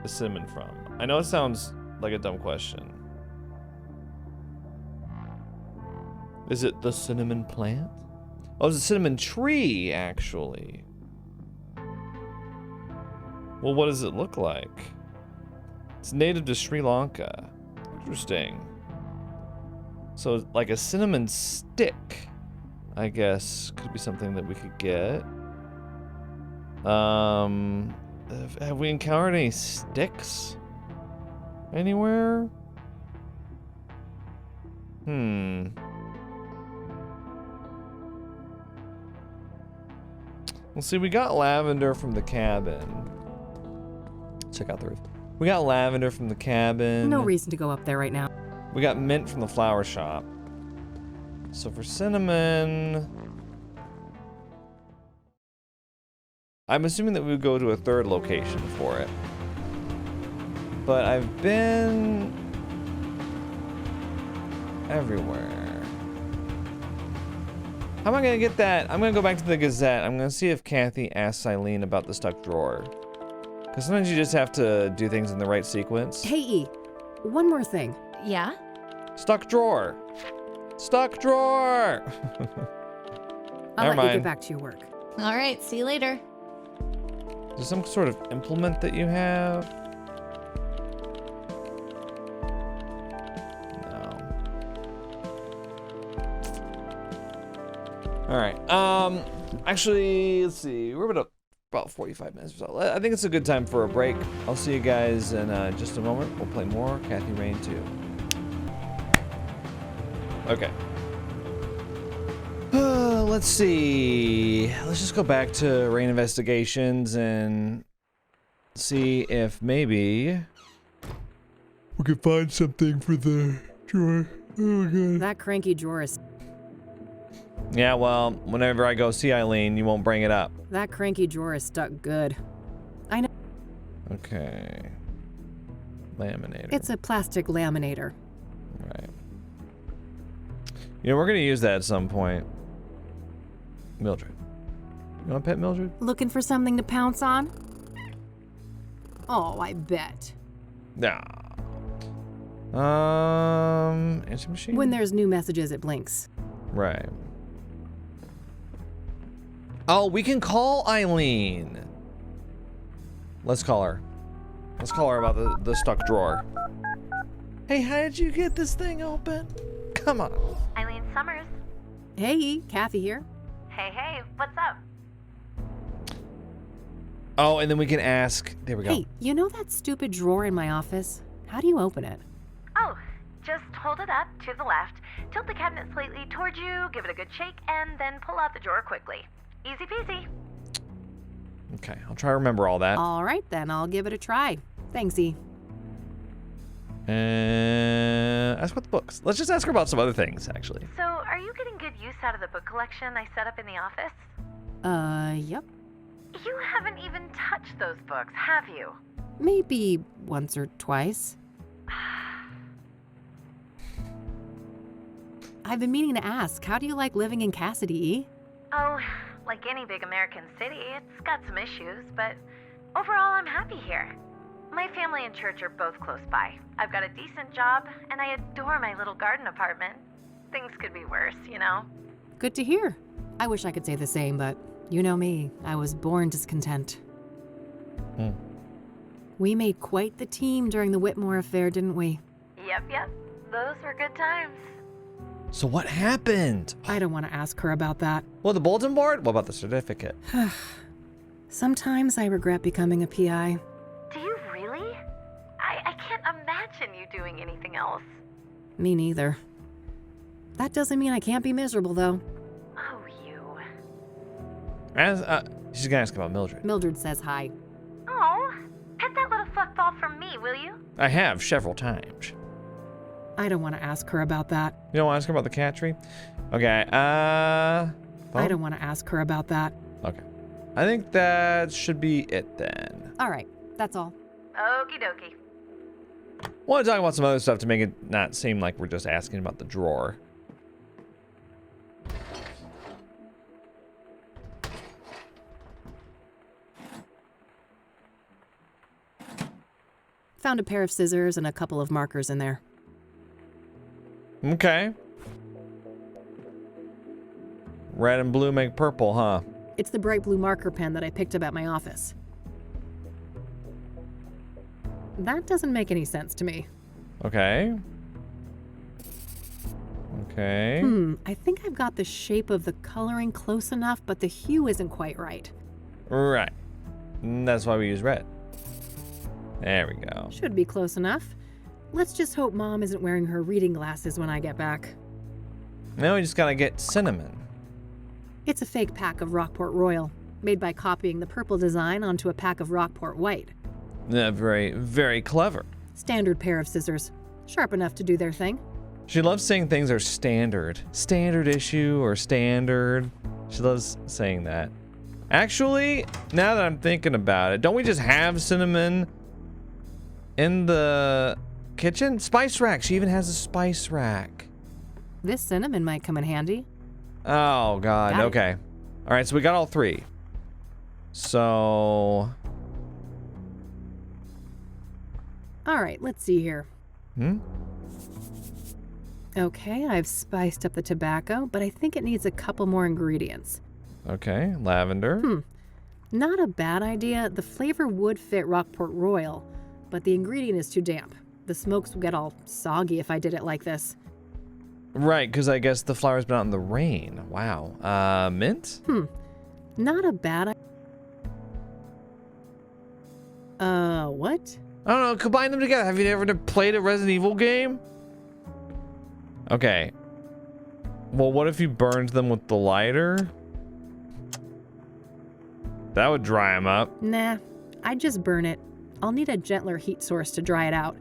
is cinnamon from? I know it sounds like a dumb question. Is it the cinnamon plant? Oh, it's a cinnamon tree, actually. Well, what does it look like? It's native to Sri Lanka. Interesting. So, like a cinnamon stick, I guess, could be something that we could get. Have we encountered any sticks anywhere? Well, see, we got lavender from the cabin. Check out the roof. We got lavender from the cabin. No reason to go up there right now. We got mint from the flower shop. So for cinnamon... I'm assuming that we would go to a third location for it. But I've been... everywhere. How am I gonna get that? I'm gonna go back to the Gazette. I'm gonna see if Kathy asks Eileen about the stuck drawer. Because sometimes you just have to do things in the right sequence. Hey, E. One more thing. Yeah? Stuck drawer. Stuck drawer. I'll Never let you mind. get back to your work. All right, see you later. Is there some sort of implement that you have? No. All right. Actually, let's see. We're about 45 minutes or so. I think it's a good time for a break. I'll see you guys in just a moment. We'll play more Kathy Rain 2. Okay. Let's see. Let's just go back to Rain Investigations and see if maybe we can find something for the drawer. Oh god. That cranky drawer is... Yeah, well, whenever I go see Eileen, you won't bring it up. That cranky drawer is stuck good. I know. Okay. Laminator. It's a plastic laminator. Right. You know, we're gonna use that at some point. Mildred. You want to pet Mildred? Looking for something to pounce on? Oh, I bet. Nah. Answer machine? When there's new messages, it blinks. Right. Oh, we can call Eileen. Let's call her. Let's call her about the stuck drawer. Hey, how did you get this thing open? Come on. Eileen Summers. Hey, Kathy here. Hey, what's up? Oh, and then we can ask. There we go. Hey, you know that stupid drawer in my office? How do you open it? Oh, just hold it up to the left, tilt the cabinet slightly towards you, give it a good shake, and then pull out the drawer quickly. Easy peasy. Okay, I'll try to remember all that. All right, then I'll give it a try. Thanks, E. Ask about the books. Let's just ask her about some other things, actually. So, are you getting good use out of the book collection I set up in the office? Yep. You haven't even touched those books, have you? Maybe once or twice. I've been meaning to ask, how do you like living in Cassidy, E? Oh, like any big American city, it's got some issues, but overall I'm happy here. My family and church are both close by. I've got a decent job, and I adore my little garden apartment. Things could be worse, you know? Good to hear. I wish I could say the same, but you know me, I was born discontent. We made quite the team during the Whitmore affair, didn't we? Yep. Those were good times. So what happened? I don't want to ask her about that. Well, the bulletin board? What about the certificate? Sometimes I regret becoming a PI. Do you really? I can't imagine you doing anything else. Me neither. That doesn't mean I can't be miserable, though. Oh, you. She's gonna ask about Mildred. Mildred says hi. Oh, pet that little fuckball from me, will you? I have several times. I don't want to ask her about that. You don't want to ask her about the cat tree? Okay, I don't want to ask her about that. Okay. I think that should be it then. All right, that's all. Okie dokie. I want to talk about some other stuff to make it not seem like we're just asking about the drawer. Found a pair of scissors and a couple of markers in there. Okay. Red and blue make purple, huh? It's the bright blue marker pen that I picked up at my office. That doesn't make any sense to me. Okay. Okay. I think I've got the shape of the coloring close enough, but the hue isn't quite right. Right. That's why we use red. There we go. Should be close enough. Let's just hope Mom isn't wearing her reading glasses when I get back. Now we just gotta get cinnamon. It's a fake pack of Rockport Royal, made by copying the purple design onto a pack of Rockport White. Very, very clever. Standard pair of scissors. Sharp enough to do their thing. She loves saying things are standard. Standard issue or standard. She loves saying that. Actually, now that I'm thinking about it, don't we just have cinnamon in the kitchen? Spice rack. She even has a spice rack. This cinnamon might come in handy. Oh, God. Got it. Okay. All right, so we got all three. So... All right, let's see here. Okay, I've spiced up the tobacco, but I think it needs a couple more ingredients. Okay, lavender. Not a bad idea. The flavor would fit Rockport Royal, but the ingredient is too damp. The smokes would get all soggy if I did it like this. Right, because I guess the flower's been out in the rain. Wow. Mint? Not a bad idea. What? I don't know, combine them together. Have you ever played a Resident Evil game? Okay. Well, what if you burned them with the lighter? That would dry them up. Nah, I'd just burn it. I'll need a gentler heat source to dry it out.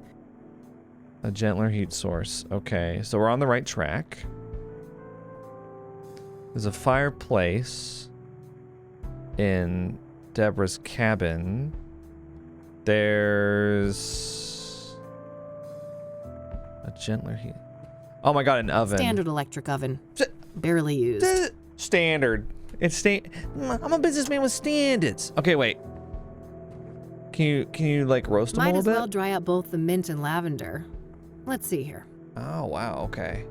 A gentler heat source. Okay, so we're on the right track. There's a fireplace in Deborah's cabin. There's a gentler heat. Oh my God, an oven. Standard electric oven. Barely used. Standard. It's I'm a businessman with standards. Okay, wait. Can you like roast them a Might little as bit? well dry out both the mint and lavender. Let's see here. Oh wow, okay.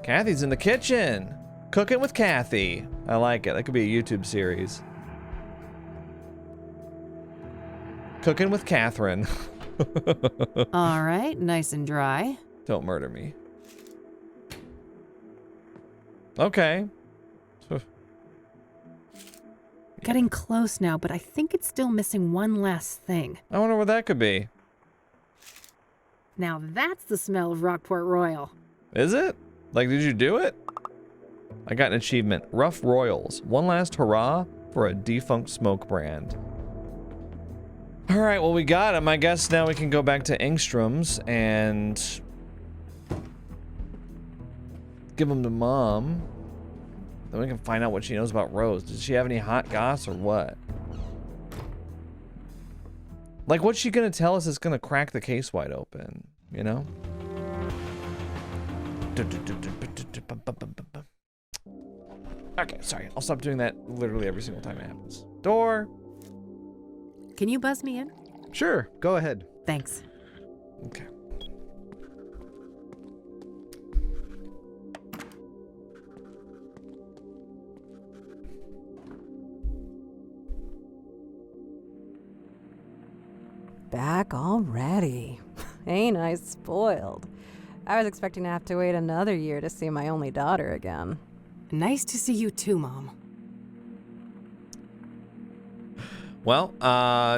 Kathy's in the kitchen. Cooking with Kathy. I like it. That could be a YouTube series. Cooking with Catherine. All right, nice and dry. Don't murder me. Okay. Getting close now, but I think it's still missing one last thing. I wonder what that could be. Now that's the smell of Rockport Royal. Is it? Like, did you do it? I got an achievement. Rough Royals. One last hurrah for a defunct smoke brand. All right, well, we got him. I guess now we can go back to Angstrom's and give him to Mom. Then we can find out what she knows about Rose. Does she have any hot goss or what? Like, what's she gonna tell us that's gonna crack the case wide open, you know? Okay, sorry. I'll stop doing that literally every single time it happens. Door. Can you buzz me in? Sure, go ahead. Thanks. Okay. Back already. Ain't I spoiled? I was expecting to have to wait another year to see my only daughter again. Nice to see you too, Mom. Well,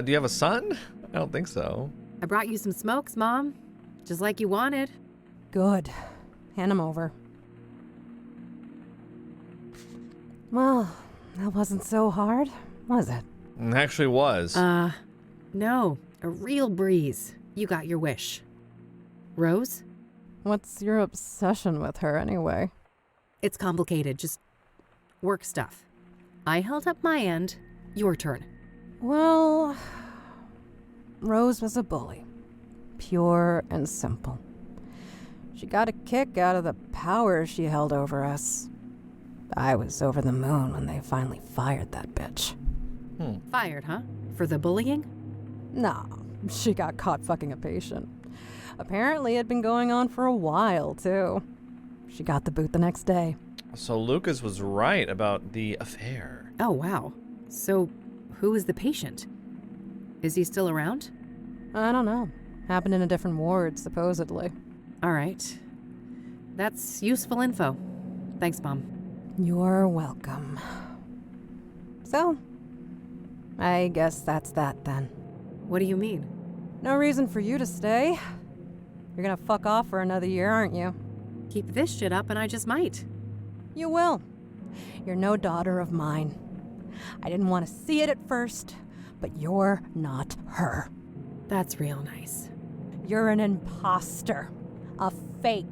do you have a son? I don't think so. I brought you some smokes, Mom. Just like you wanted. Good. Hand him over. Well, that wasn't so hard, was it? It actually was. No. A real breeze. You got your wish. Rose? What's your obsession with her anyway? It's complicated, just work stuff. I held up my end. Your turn. Well, Rose was a bully. Pure and simple. She got a kick out of the power she held over us. I was over the moon when they finally fired that bitch. Fired, huh? For the bullying? Nah, she got caught fucking a patient. Apparently it'd been going on for a while, too. She got the boot the next day. So Lucas was right about the affair. Oh, wow. So, who is the patient? Is he still around? I don't know. Happened in a different ward, supposedly. All right. That's useful info. Thanks, Mom. You're welcome. So, I guess that's that then. What do you mean? No reason for you to stay. You're gonna fuck off for another year, aren't you? Keep this shit up and I just might. You will. You're no daughter of mine. I didn't want to see it at first, but you're not her. That's real nice. You're an imposter. A fake.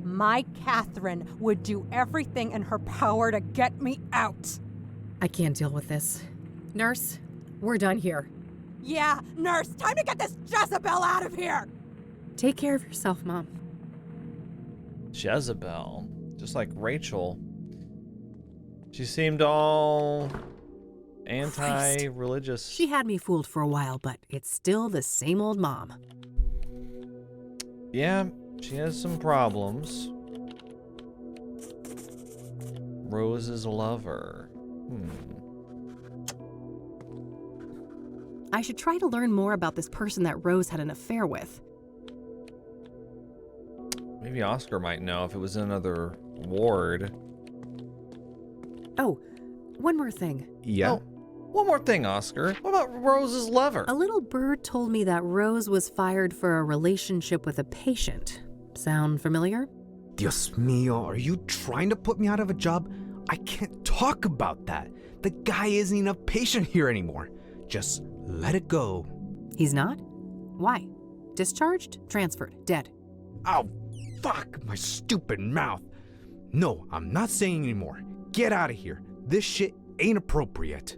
My Catherine would do everything in her power to get me out. I can't deal with this. Nurse, we're done here. Yeah, nurse, time to get this Jezebel out of here! Take care of yourself, Mom. Jezebel. Just like Rachel. She seemed all anti-religious. She had me fooled for a while, but it's still the same old Mom. Yeah, she has some problems. Rose's lover. I should try to learn more about this person that Rose had an affair with. Maybe Oscar might know if it was in another ward. Oh, one more thing. Yeah? Oh, one more thing, Oscar. What about Rose's lover? A little bird told me that Rose was fired for a relationship with a patient. Sound familiar? Dios mío, are you trying to put me out of a job? I can't talk about that. The guy isn't even a patient here anymore. Just let it go. He's not? Why? Discharged? Transferred? Dead? Ow, fuck my stupid mouth. No, I'm not saying anymore. Get out of here. This shit ain't appropriate.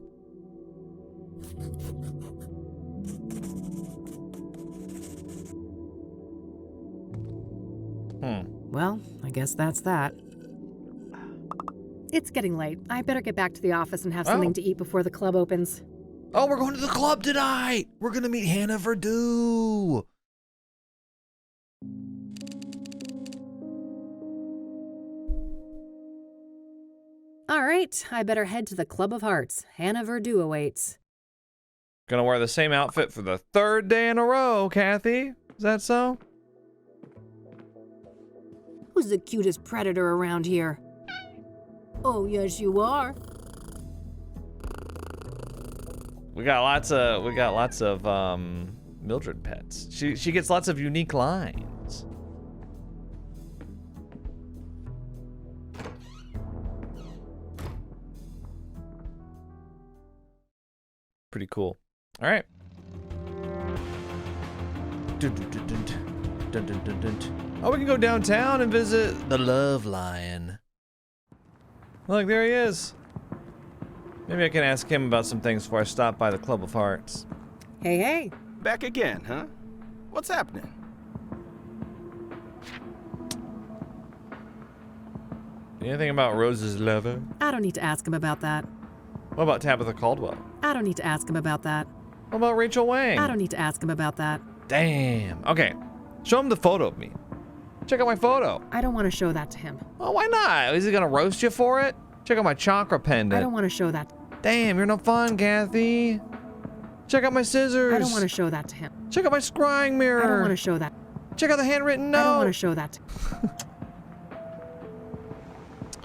Well, I guess that's that. It's getting late. I better get back to the office and have something to eat before the club opens. Oh, we're going to the club tonight. We're going to meet Hannah Verdoux. All right, I better head to the Club of Hearts. Hannah Verdoux awaits. Gonna wear the same outfit for the 3rd day in a row, Kathy. Is that so? Who's the cutest predator around here? Oh, yes, you are. We got lots of Mildred pets. She gets lots of unique lines. Pretty cool. All right. Oh, we can go downtown and visit the Love Lion. Look, there he is. Maybe I can ask him about some things before I stop by the Club of Hearts. Hey, hey. Back again, huh? What's happening? Anything about Rose's lover? I don't need to ask him about that. What about Tabitha Caldwell? I don't need to ask him about that. What about Rachel Wang? I don't need to ask him about that. Damn. Okay. Show him the photo of me. Check out my photo. I don't want to show that to him. Oh, why not? Is he gonna roast you for it? Check out my chakra pendant. I don't want to show that. Damn, you're no fun, Kathy. Check out my scissors. I don't want to show that to him. Check out my scrying mirror. I don't want to show that. Check out the handwritten note. I don't want to show that.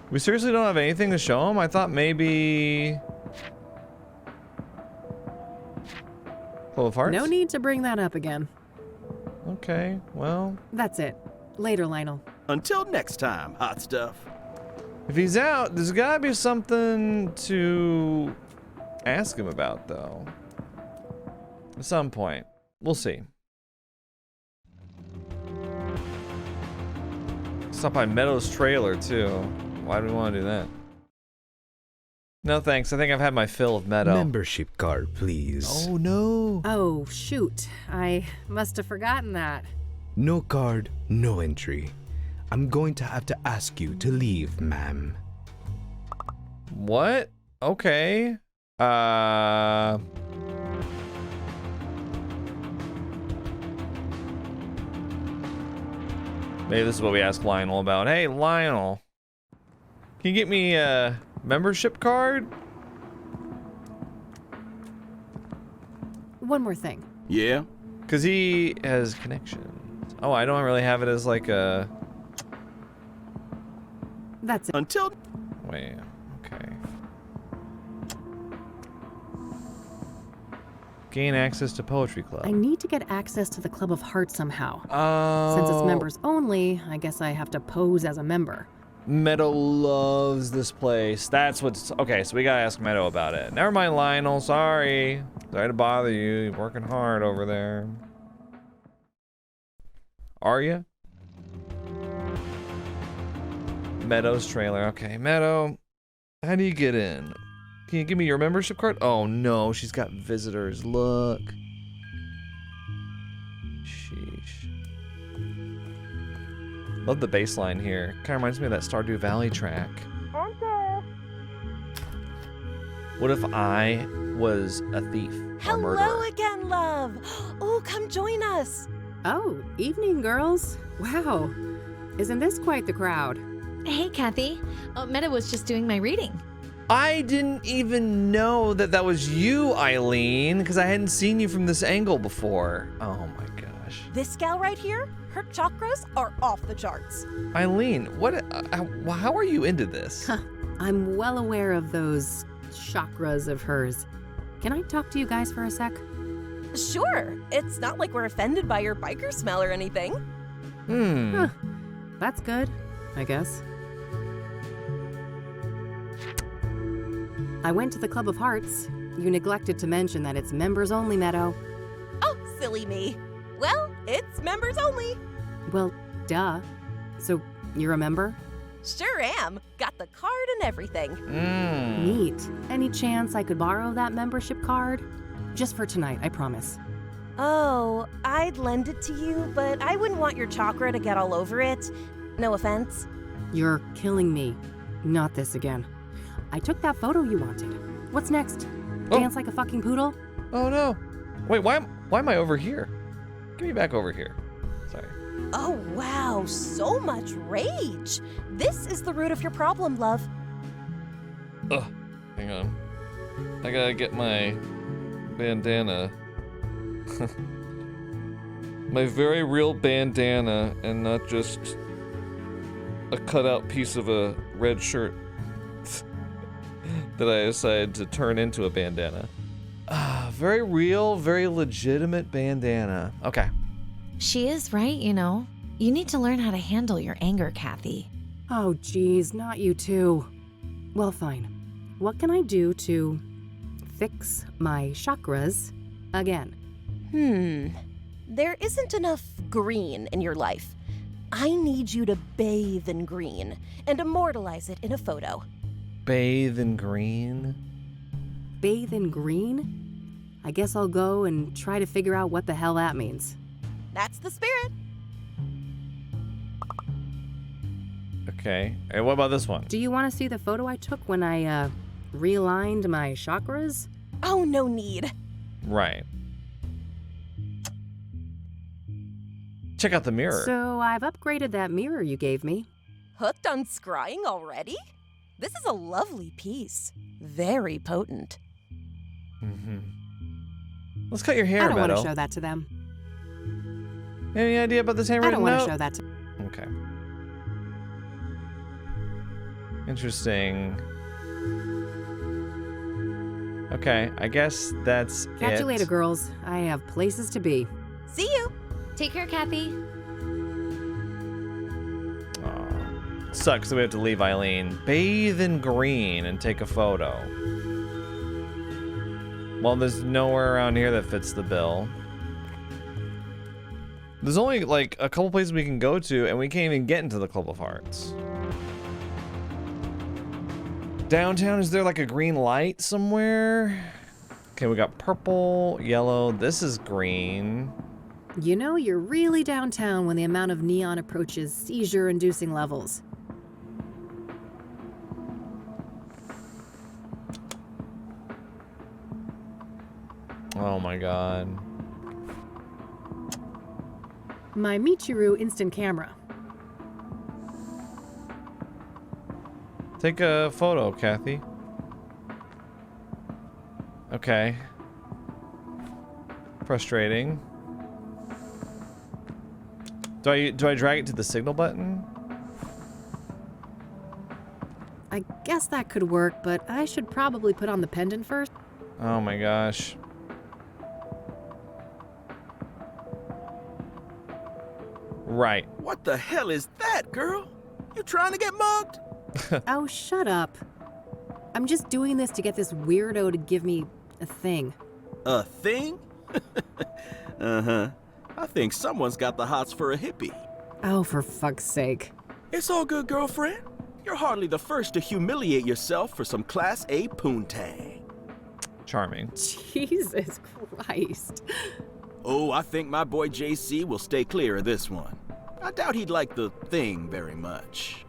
We seriously don't have anything to show him? I thought maybe... Full of Hearts? No need to bring that up again. Okay, well... That's it. Later, Lionel. Until next time, hot stuff. If he's out, there's gotta be something to ask him about, though. At some point. We'll see. Stop by Meadow's trailer, too. Why do we want to do that? No thanks, I think I've had my fill of Meadow. Membership card, please. Oh, no. Oh, shoot. I must have forgotten that. No card, no entry. I'm going to have to ask you to leave, ma'am. What? Okay. Maybe this is what we ask Lionel about. Hey, Lionel. Can you get me a membership card? One more thing. Yeah? Because he has connections. Oh, I don't really have it as like a... That's it. Until... Wait, okay. Gain access to Poetry Club. I need to get access to the Club of Hearts somehow. Oh. Since it's members only, I guess I have to pose as a member. Meadow loves this place. That's what's... Okay, so we gotta ask Meadow about it. Never mind, Lionel. Sorry. Sorry to bother you. You're working hard over there. Are you? Meadow's trailer. Okay, Meadow. How do you get in? Can you give me your membership card? Oh, no. She's got visitors. Look. Sheesh. Love the bass line here. Kind of reminds me of that Stardew Valley track. What if I was a thief or Hello murderer? again, love. Oh, come join us. Oh, evening, girls. Wow. Isn't this quite the crowd? Hey, Kathy. Meadow was just doing my reading. I didn't even know that that was you, Eileen, because I hadn't seen you from this angle before. Oh my gosh. This gal right here, her chakras are off the charts. Eileen, what? How are you into this? I'm well aware of those chakras of hers. Can I talk to you guys for a sec? Sure. It's not like we're offended by your biker smell or anything. Huh. That's good, I guess. I went to the Club of Hearts. You neglected to mention that it's members only, Meadow. Oh, silly me. Well, it's members only. Well, duh. So, you're a member? Sure am. Got the card and everything. Neat. Any chance I could borrow that membership card? Just for tonight, I promise. Oh, I'd lend it to you, but I wouldn't want your chakra to get all over it. No offense. You're killing me. Not this again. I took that photo you wanted. What's next? Dance like a fucking poodle? Oh no. Wait, why am I over here? Give me back over here. Sorry. Oh, wow. So much rage. This is the root of your problem, love. Ugh. Hang on. I gotta get my bandana. My very real bandana, and not just a cutout piece of a red shirt that I decided to turn into a bandana. Very real, very legitimate bandana. Okay. She is right, you know. You need to learn how to handle your anger, Kathy. Oh, geez, not you too. Well, fine. What can I do to fix my chakras again? There isn't enough green in your life. I need you to bathe in green and immortalize it in a photo. Bathe in green? Bathe in green? I guess I'll go and try to figure out what the hell that means. That's the spirit. Okay. And what about this one? Do you want to see the photo I took when I, realigned my chakras? Oh, no need. Right. Check out the mirror. So I've upgraded that mirror you gave me. Hooked on scrying already? This is a lovely piece. Very potent. Let's cut your hair, I don't want Meadow. to show that to them. Any idea about this handwritten I don't want note? to show that to... Okay. Interesting. Okay, I guess that's Catch it. you later, girls. I have places to be. See you. Take care, Kathy. Sucks that we have to leave Eileen. Bathe in green and take a photo. Well, there's nowhere around here that fits the bill. There's only like a couple places we can go to, and we can't even get into the Club of Hearts. Downtown, is there like a green light somewhere? Okay, we got purple, yellow. This is green. You know, you're really downtown when the amount of neon approaches seizure-inducing levels. Oh my god. My Michiru instant camera. Take a photo, Kathy. Okay. Frustrating. Do I drag it to the signal button? I guess that could work, but I should probably put on the pendant first. Oh my gosh. Right. What the hell is that, girl? You trying to get mugged? Oh, shut up. I'm just doing this to get this weirdo to give me a thing. A thing? Uh-huh. I think someone's got the hots for a hippie. Oh, for fuck's sake. It's all good, girlfriend. You're hardly the first to humiliate yourself for some Class A poontang. Charming. Jesus Christ. Oh, I think my boy JC will stay clear of this one. I doubt he'd like the thing very much.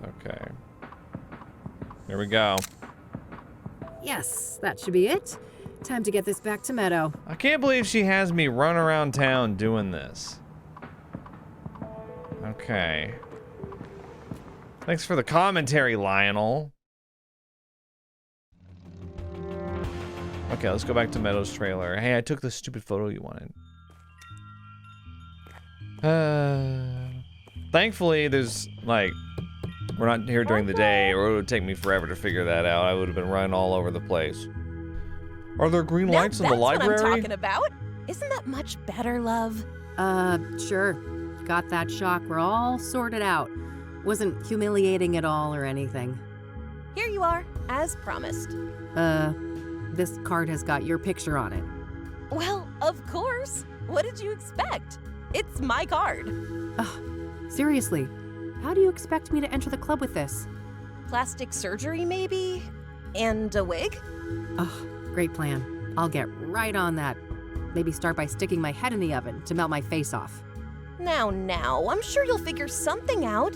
Okay. Here we go. Yes, that should be it. Time to get this back to Meadow. I can't believe she has me run around town doing this. Okay. Thanks for the commentary, Lionel. Okay, let's go back to Meadow's trailer. Hey, I took the stupid photo you wanted. Thankfully, there's, like, we're not here during the day, or it would take me forever to figure that out. I would have been running all over the place. Are there green lights in the library? That's what I'm talking about. Isn't that much better, love? Sure. Got that chakra all sorted out. Wasn't humiliating at all or anything. Here you are, as promised. This card has got your picture on it. Well, of course. What did you expect? It's my card. Seriously, how do you expect me to enter the club with this? Plastic surgery, maybe? And a wig? Great plan. I'll get right on that. Maybe start by sticking my head in the oven to melt my face off. Now, I'm sure you'll figure something out.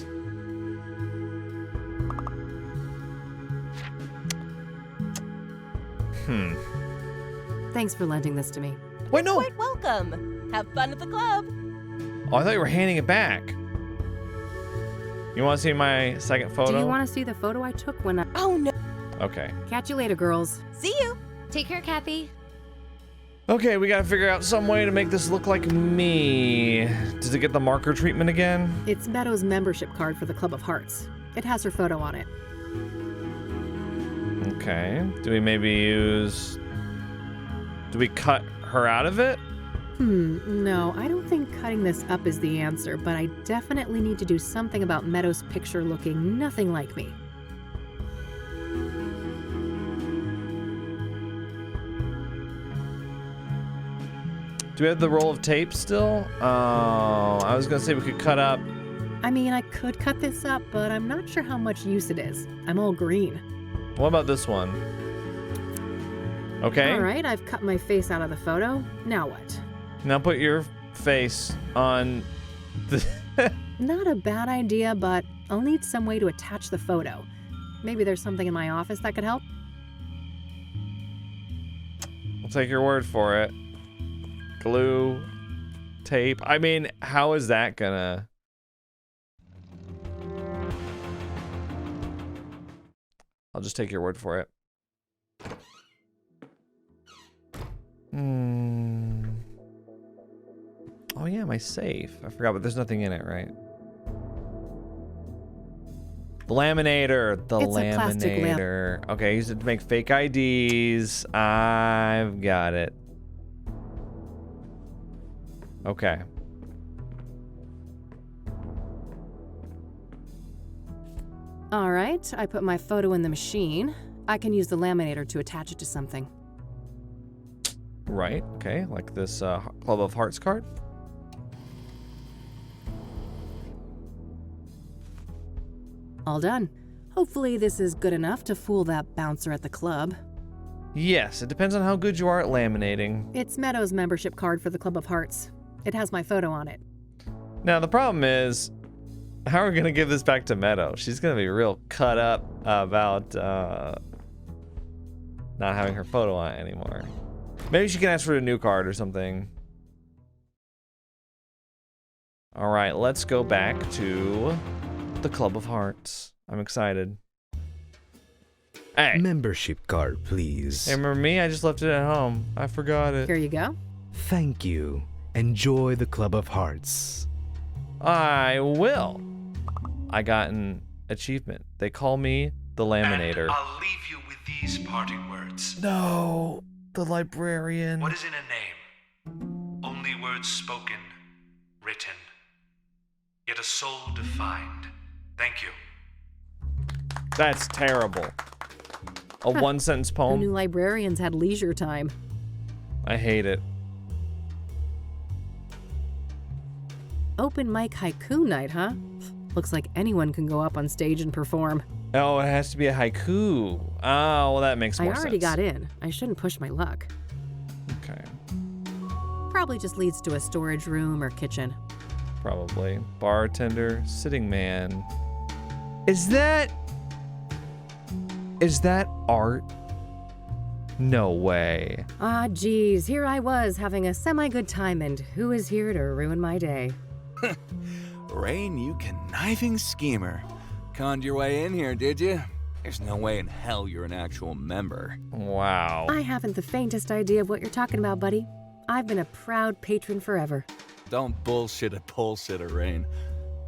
Thanks for lending this to me. Wait, no! Quite welcome. Have fun at the club. Oh, I thought you were handing it back. You want to see my second photo? Do you want to see the photo I took when I... Oh, no. Okay. Catch you later, girls. See you. Take care, Kathy. Okay, we gotta figure out some way to make this look like me. Does it get the marker treatment again? It's Meadow's membership card for the Club of Hearts. It has her photo on it. Okay. Do we cut her out of it? No, I don't think cutting this up is the answer, but I definitely need to do something about Meadow's picture looking nothing like me. Do we have the roll of tape still? Oh, I was gonna say we could cut up. I mean, I could cut this up, but I'm not sure how much use it is. I'm all green. What about this one? Okay. All right, I've cut my face out of the photo. Now what? Now put your face on the... Not a bad idea, but I'll need some way to attach the photo. Maybe there's something in my office that could help? I'll take your word for it. Glue, tape. I mean, how is that gonna... I'll just take your word for it. Oh yeah, my safe. I forgot, but there's nothing in it, right? The laminator. The It's a plastic lamp. laminator. Okay, use it to make fake IDs. I've got it. Okay. All right, I put my photo in the machine. I can use the laminator to attach it to something. Right, okay, like this Club of Hearts card. All done. Hopefully this is good enough to fool that bouncer at the club. Yes, it depends on how good you are at laminating. It's Meadow's membership card for the Club of Hearts. It has my photo on it. Now, the problem is, how are we going to give this back to Meadow? She's going to be real cut up about not having her photo on it anymore. Maybe she can ask for a new card or something. All right, let's go back to the Club of Hearts. I'm excited. Hey. Membership card, please. Hey, remember me? I just left it at home. I forgot it. Here you go. Thank you. Enjoy the Club of Hearts. I will. I got an achievement. They call me the Laminator. And I'll leave you with these parting words. No, the librarian. What is in a name? Only words spoken, written, yet a soul defined. Thank you. That's terrible. A one-sentence Who poem? knew librarians had leisure time? I hate it. Open mic haiku night, huh? Looks like anyone can go up on stage and perform. Oh, it has to be a haiku. Oh, well, that makes more I sense. already got in. I shouldn't push my luck. Okay. Probably just leads to a storage room or kitchen. Probably. Bartender, sitting man. Is that art? No way. Ah, geez, here I was having a semi-good time, and who is here to ruin my day? Rain, you conniving schemer. Conned your way in here, did you? There's no way in hell you're an actual member. Wow. I haven't the faintest idea of what you're talking about, buddy. I've been a proud patron forever. Don't bullshit a bullshitter, Rain.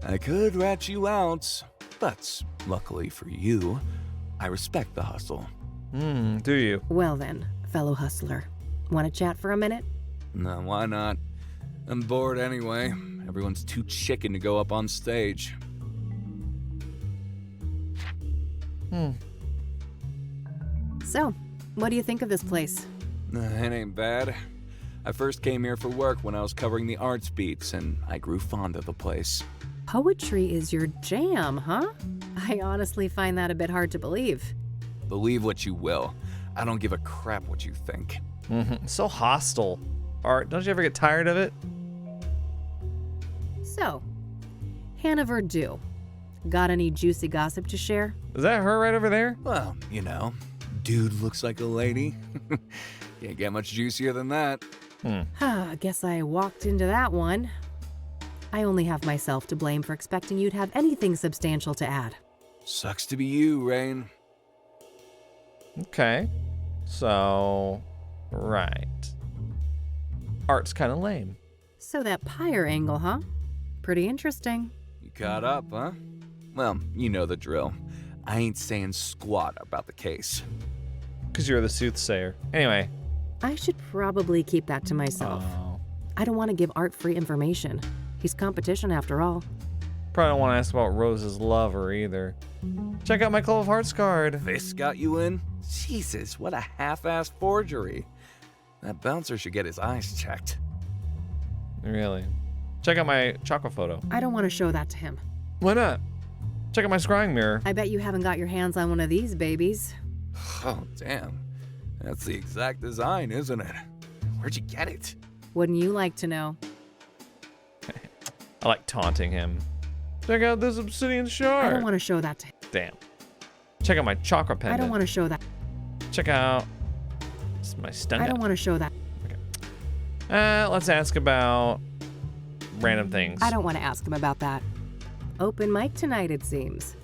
I could rat you out, but luckily for you, I respect the hustle. Do you? Well then, fellow hustler. Want to chat for a minute? No, why not? I'm bored anyway. Everyone's too chicken to go up on stage. So, what do you think of this place? It ain't bad. I first came here for work when I was covering the arts beats, and I grew fond of the place. Poetry is your jam, huh? I honestly find that a bit hard to believe. Believe what you will. I don't give a crap what you think. So hostile. Art, don't you ever get tired of it? So, Hannah Verdoux. Got any juicy gossip to share? Is that her right over there? Well, you know, dude looks like a lady. Can't get much juicier than that. Guess I walked into that one. I only have myself to blame for expecting you'd have anything substantial to add. Sucks to be you, Rain. Okay. So, right. Art's kind of lame. So that pyre angle, huh? Pretty interesting. You caught up, huh? Well, you know the drill. I ain't saying squat about the case. Because you're the soothsayer. Anyway. I should probably keep that to myself. Oh. I don't want to give Art free information. He's competition after all. Probably don't want to ask about Rose's lover either. Check out my Club of Hearts card. This got you in? Jesus, what a half-assed forgery. That bouncer should get his eyes checked. Really? Check out my chakra photo. I don't want to show that to him. Why not? Check out my scrying mirror. I bet you haven't got your hands on one of these babies. Oh, damn. That's the exact design, isn't it? Where'd you get it? Wouldn't you like to know? I like taunting him. Check out this obsidian shard. I don't want to show that to him. Damn. Check out my chakra pendant. I don't want to show that. Check out my stun. I don't want to show that. Okay. Let's ask about random things. I don't want to ask him about that. Open mic tonight, it seems.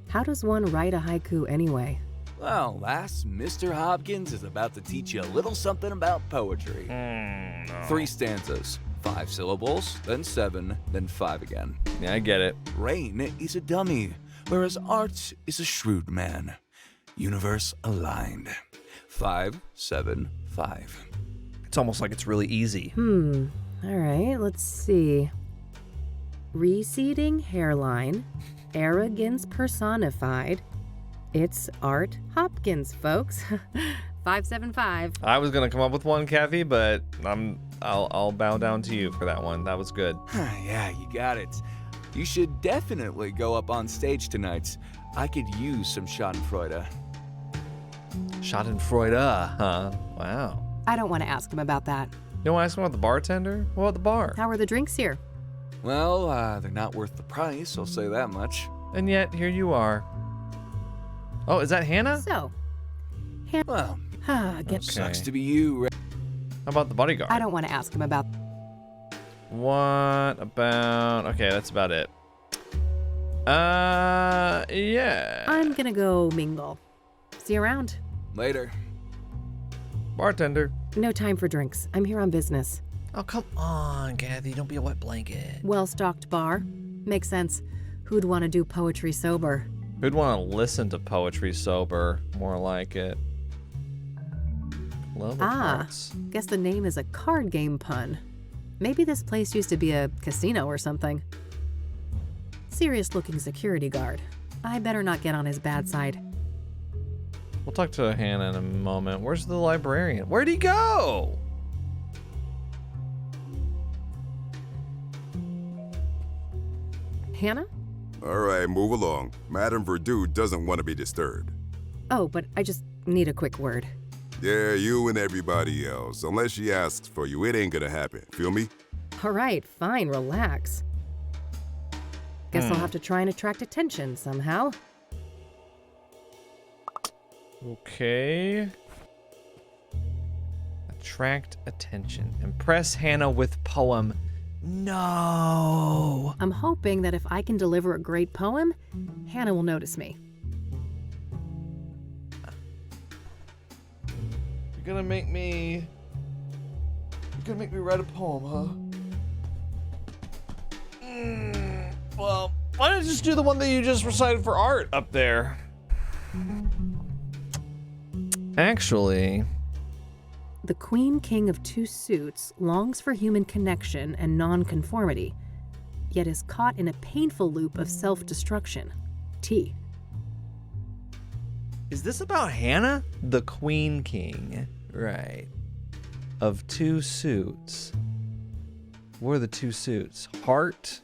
How does one write a haiku anyway? Well, lass, Mr. Hopkins is about to teach you a little something about poetry. No. 3 stanzas, 5 syllables, then 7, then 5 again. Yeah, I get it. Rain is a dummy, whereas Art is a shrewd man. Universe aligned. 5, 7, 5. It's almost like it's really easy. All right, let's see. Receding hairline, arrogance personified. It's Art Hopkins, folks. 575. I was gonna come up with one, Kathy, but I'll bow down to you for that one. That was good. Yeah, you got it. You should definitely go up on stage tonight. I could use some Schadenfreude. Schadenfreude, huh? Wow. I don't want to ask him about that. You don't want to ask him about the bartender? What about the bar? How are the drinks here? Well, they're not worth the price, I'll say that much. And yet, here you are. Oh, is that Hannah? So, Well, get sucks to be you. How about the bodyguard? I don't want to ask him about. What about... Okay, that's about it. Yeah. I'm gonna go mingle. See you around. Later. Bartender. No time for drinks. I'm here on business. Oh, come on, Kathy. Don't be a wet blanket. Well-stocked bar. Makes sense. Who'd want to do poetry sober? Who'd want to listen to poetry sober? More like it. Club of Hearts. Guess the name is a card game pun. Maybe this place used to be a casino or something. Serious-looking security guard. I better not get on his bad side. We'll talk to Hannah in a moment. Where's the librarian? Where'd he go? Hannah? All right, move along. Madame Verdoux doesn't want to be disturbed. Oh, but I just need a quick word. Yeah, you and everybody else. Unless she asks for you, it ain't gonna happen. Feel me? All right, fine, relax. Guess I'll have to try and attract attention somehow. Okay. Attract attention. Impress Hannah with poem. No. I'm hoping that if I can deliver a great poem, Hannah will notice me. You're gonna make me write a poem, huh? Well, why don't you just do the one that you just recited for Art up there? Actually, The Queen King of Two Suits longs for human connection and non-conformity, yet is caught in a painful loop of self-destruction. T. is this about Hannah? The Queen King, right? Of two suits. What are the two suits? Heart?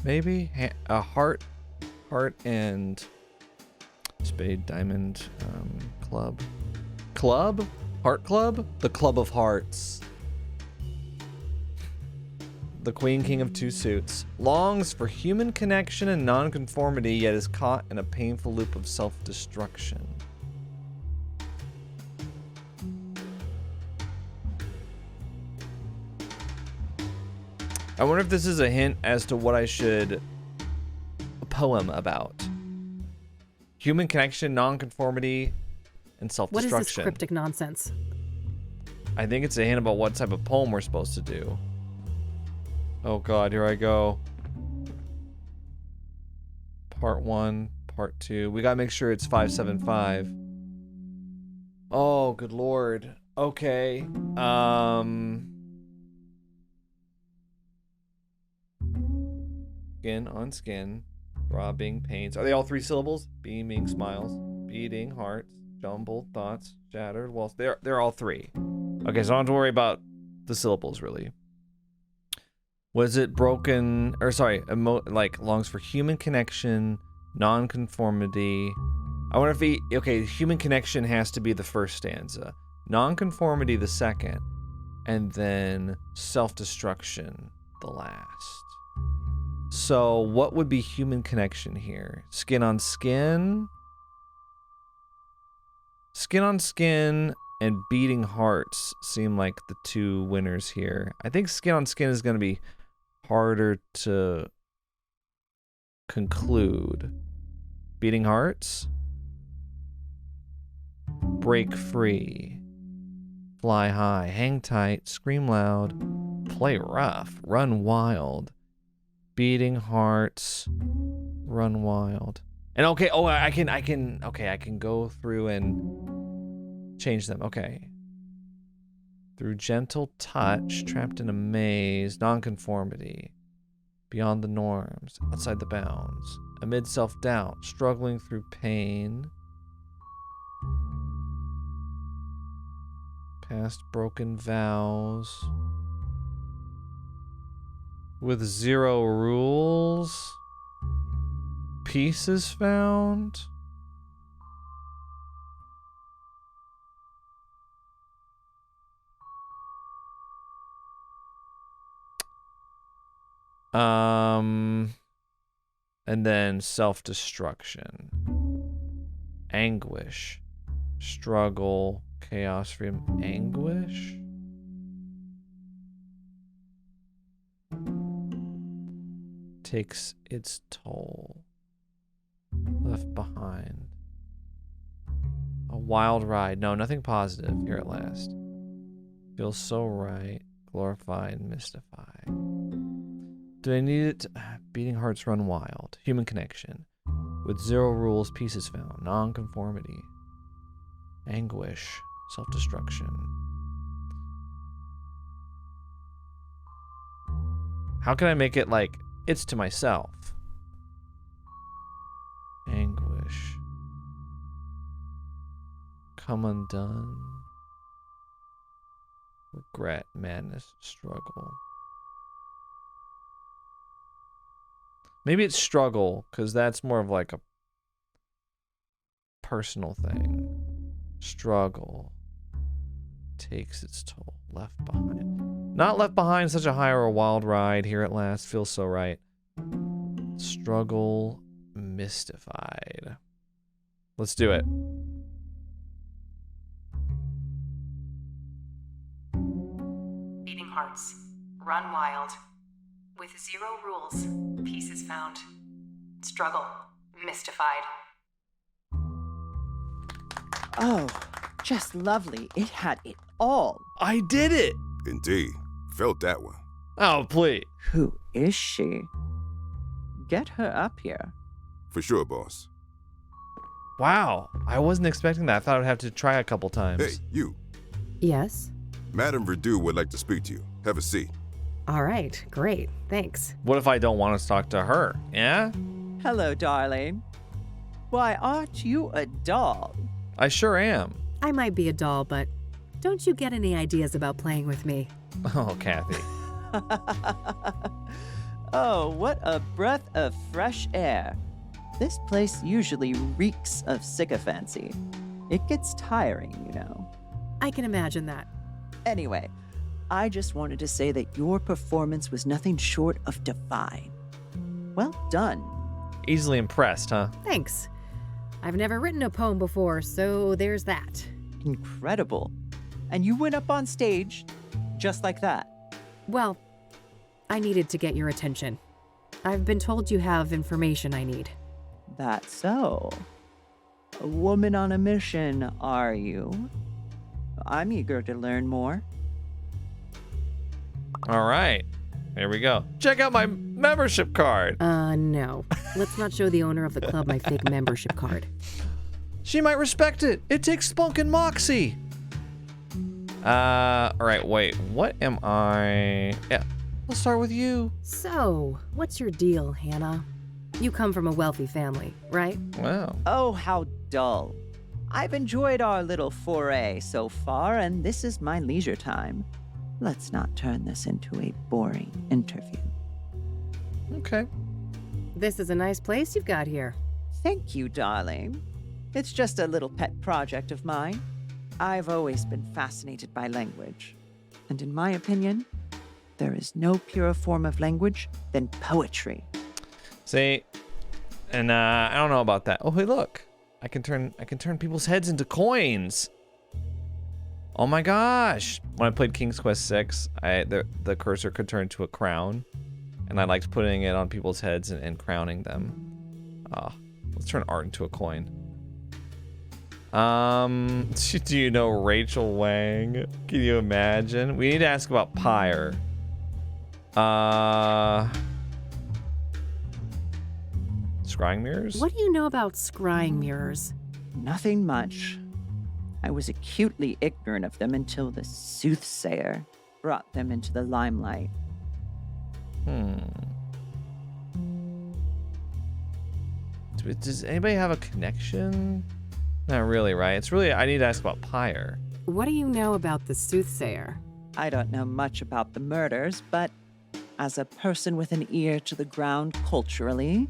Maybe? A heart and spade, diamond, club. Club? Heart club? The Club of Hearts. The Queen King of Two Suits longs for human connection and nonconformity, yet is caught in a painful loop of self-destruction. I wonder if this is a hint as to what I should a poem about. Human connection, nonconformity, and What self-destruction. is this cryptic nonsense? I think it's a hint about what type of poem we're supposed to do. Oh god, here I go. Part 1, part 2. We gotta make sure it's 575. Oh, good lord. Okay. Skin on skin. Throbbing pains. Are they all 3 syllables? Beaming smiles. Beating hearts. Jumbled thoughts. Shattered walls. They're all 3. Okay, so I don't have to worry about the syllables, really. Was it broken, or sorry, like longs for human connection, non-conformity. I wonder if okay, human connection has to be the first stanza, non-conformity the second, and then self-destruction the last. So what would be human connection here? Skin on skin? Skin on skin and beating hearts seem like the 2 winners here. I think skin on skin is going to be harder to conclude. Beating hearts? Break free. Fly high. Hang tight. Scream loud. Play rough. Run wild. Beating hearts. Run wild. And okay, oh, I can go through and change them. Okay. Through gentle touch, trapped in a maze, nonconformity, beyond the norms, outside the bounds, amid self-doubt, struggling through pain, past broken vows, with 0 rules, peace is found. And then self-destruction, anguish, struggle, chaos, freedom, anguish. Takes its toll. Left behind. A wild ride. No, nothing positive here at last. Feels so right. Glorified, mystified. Do I need it? Beating hearts run wild. Human connection. With 0 rules, peace is found. Non-conformity. Anguish. Self-destruction. How can I make it like it's to myself? Anguish. Come undone. Regret, madness, struggle. Maybe it's struggle, because that's more of like a personal thing. Struggle takes its toll. Left behind. Not left behind, such a high or a wild ride. Here at last, feels so right. Struggle mystified. Let's do it. Beating hearts. Run wild. With 0 rules, peace is found. Struggle, mystified. Oh, just lovely. It had it all. I did it! Indeed. Felt that one. Oh, please. Who is she? Get her up here. For sure, boss. Wow, I wasn't expecting that. I thought I'd have to try a couple times. Hey, you. Yes? Madame Verdoux would like to speak to you. Have a seat. All right, great, thanks. What if I don't want to talk to her? Yeah? Hello, darling. Why, aren't you a doll? I sure am. I might be a doll, but don't you get any ideas about playing with me? Oh, Kathy. Oh, what a breath of fresh air. This place usually reeks of sycophancy. It gets tiring, you know. I can imagine that. Anyway, I just wanted to say that your performance was nothing short of divine. Well done. Easily impressed, huh? Thanks. I've never written a poem before, so there's that. Incredible. And you went up on stage just like that. Well, I needed to get your attention. I've been told you have information I need. That's so. A woman on a mission, are you? I'm eager to learn more. All right. Here we go. Check out my membership card. No. Let's not show the owner of the club my fake membership card. She might respect it. It takes spunk and moxie. All right, wait. What am I? Yeah, let's start with you. So, what's your deal, Hannah? You come from a wealthy family, right? Wow. Oh, how dull. I've enjoyed our little foray so far, and this is my leisure time. Let's not turn this into a boring interview. Okay. This is a nice place you've got here. Thank you, darling. It's just a little pet project of mine. I've always been fascinated by language. And in my opinion, there is no purer form of language than poetry. See, and I don't know about that. Oh, hey, look. I can turn people's heads into coins. Oh my gosh. When I played King's Quest 6, the cursor could turn to a crown. And I liked putting it on people's heads and crowning them. Let's turn art into a coin. Do you know Rachel Wang? Can you imagine? We need to ask about Pyre. Scrying mirrors? What do you know about scrying mirrors? Nothing much. I was acutely ignorant of them until the soothsayer brought them into the limelight. Does anybody have a connection? Not really, right? It's really, I need to ask about Pyre. What do you know about the soothsayer? I don't know much about the murders, but as a person with an ear to the ground culturally,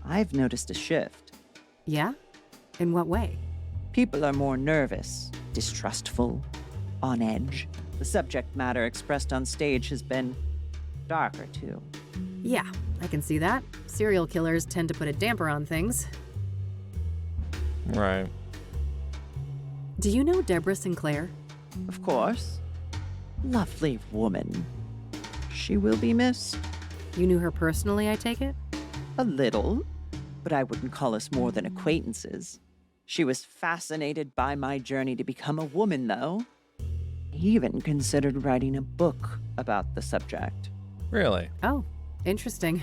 I've noticed a shift. Yeah? In what way? People are more nervous, distrustful, on edge. The subject matter expressed on stage has been darker, too. Yeah, I can see that. Serial killers tend to put a damper on things. Right. Do you know Deborah Sinclair? Of course. Lovely woman. She will be missed. You knew her personally, I take it? A little, but I wouldn't call us more than acquaintances. She was fascinated by my journey to become a woman, though. He even considered writing a book about the subject. Really? Oh, interesting.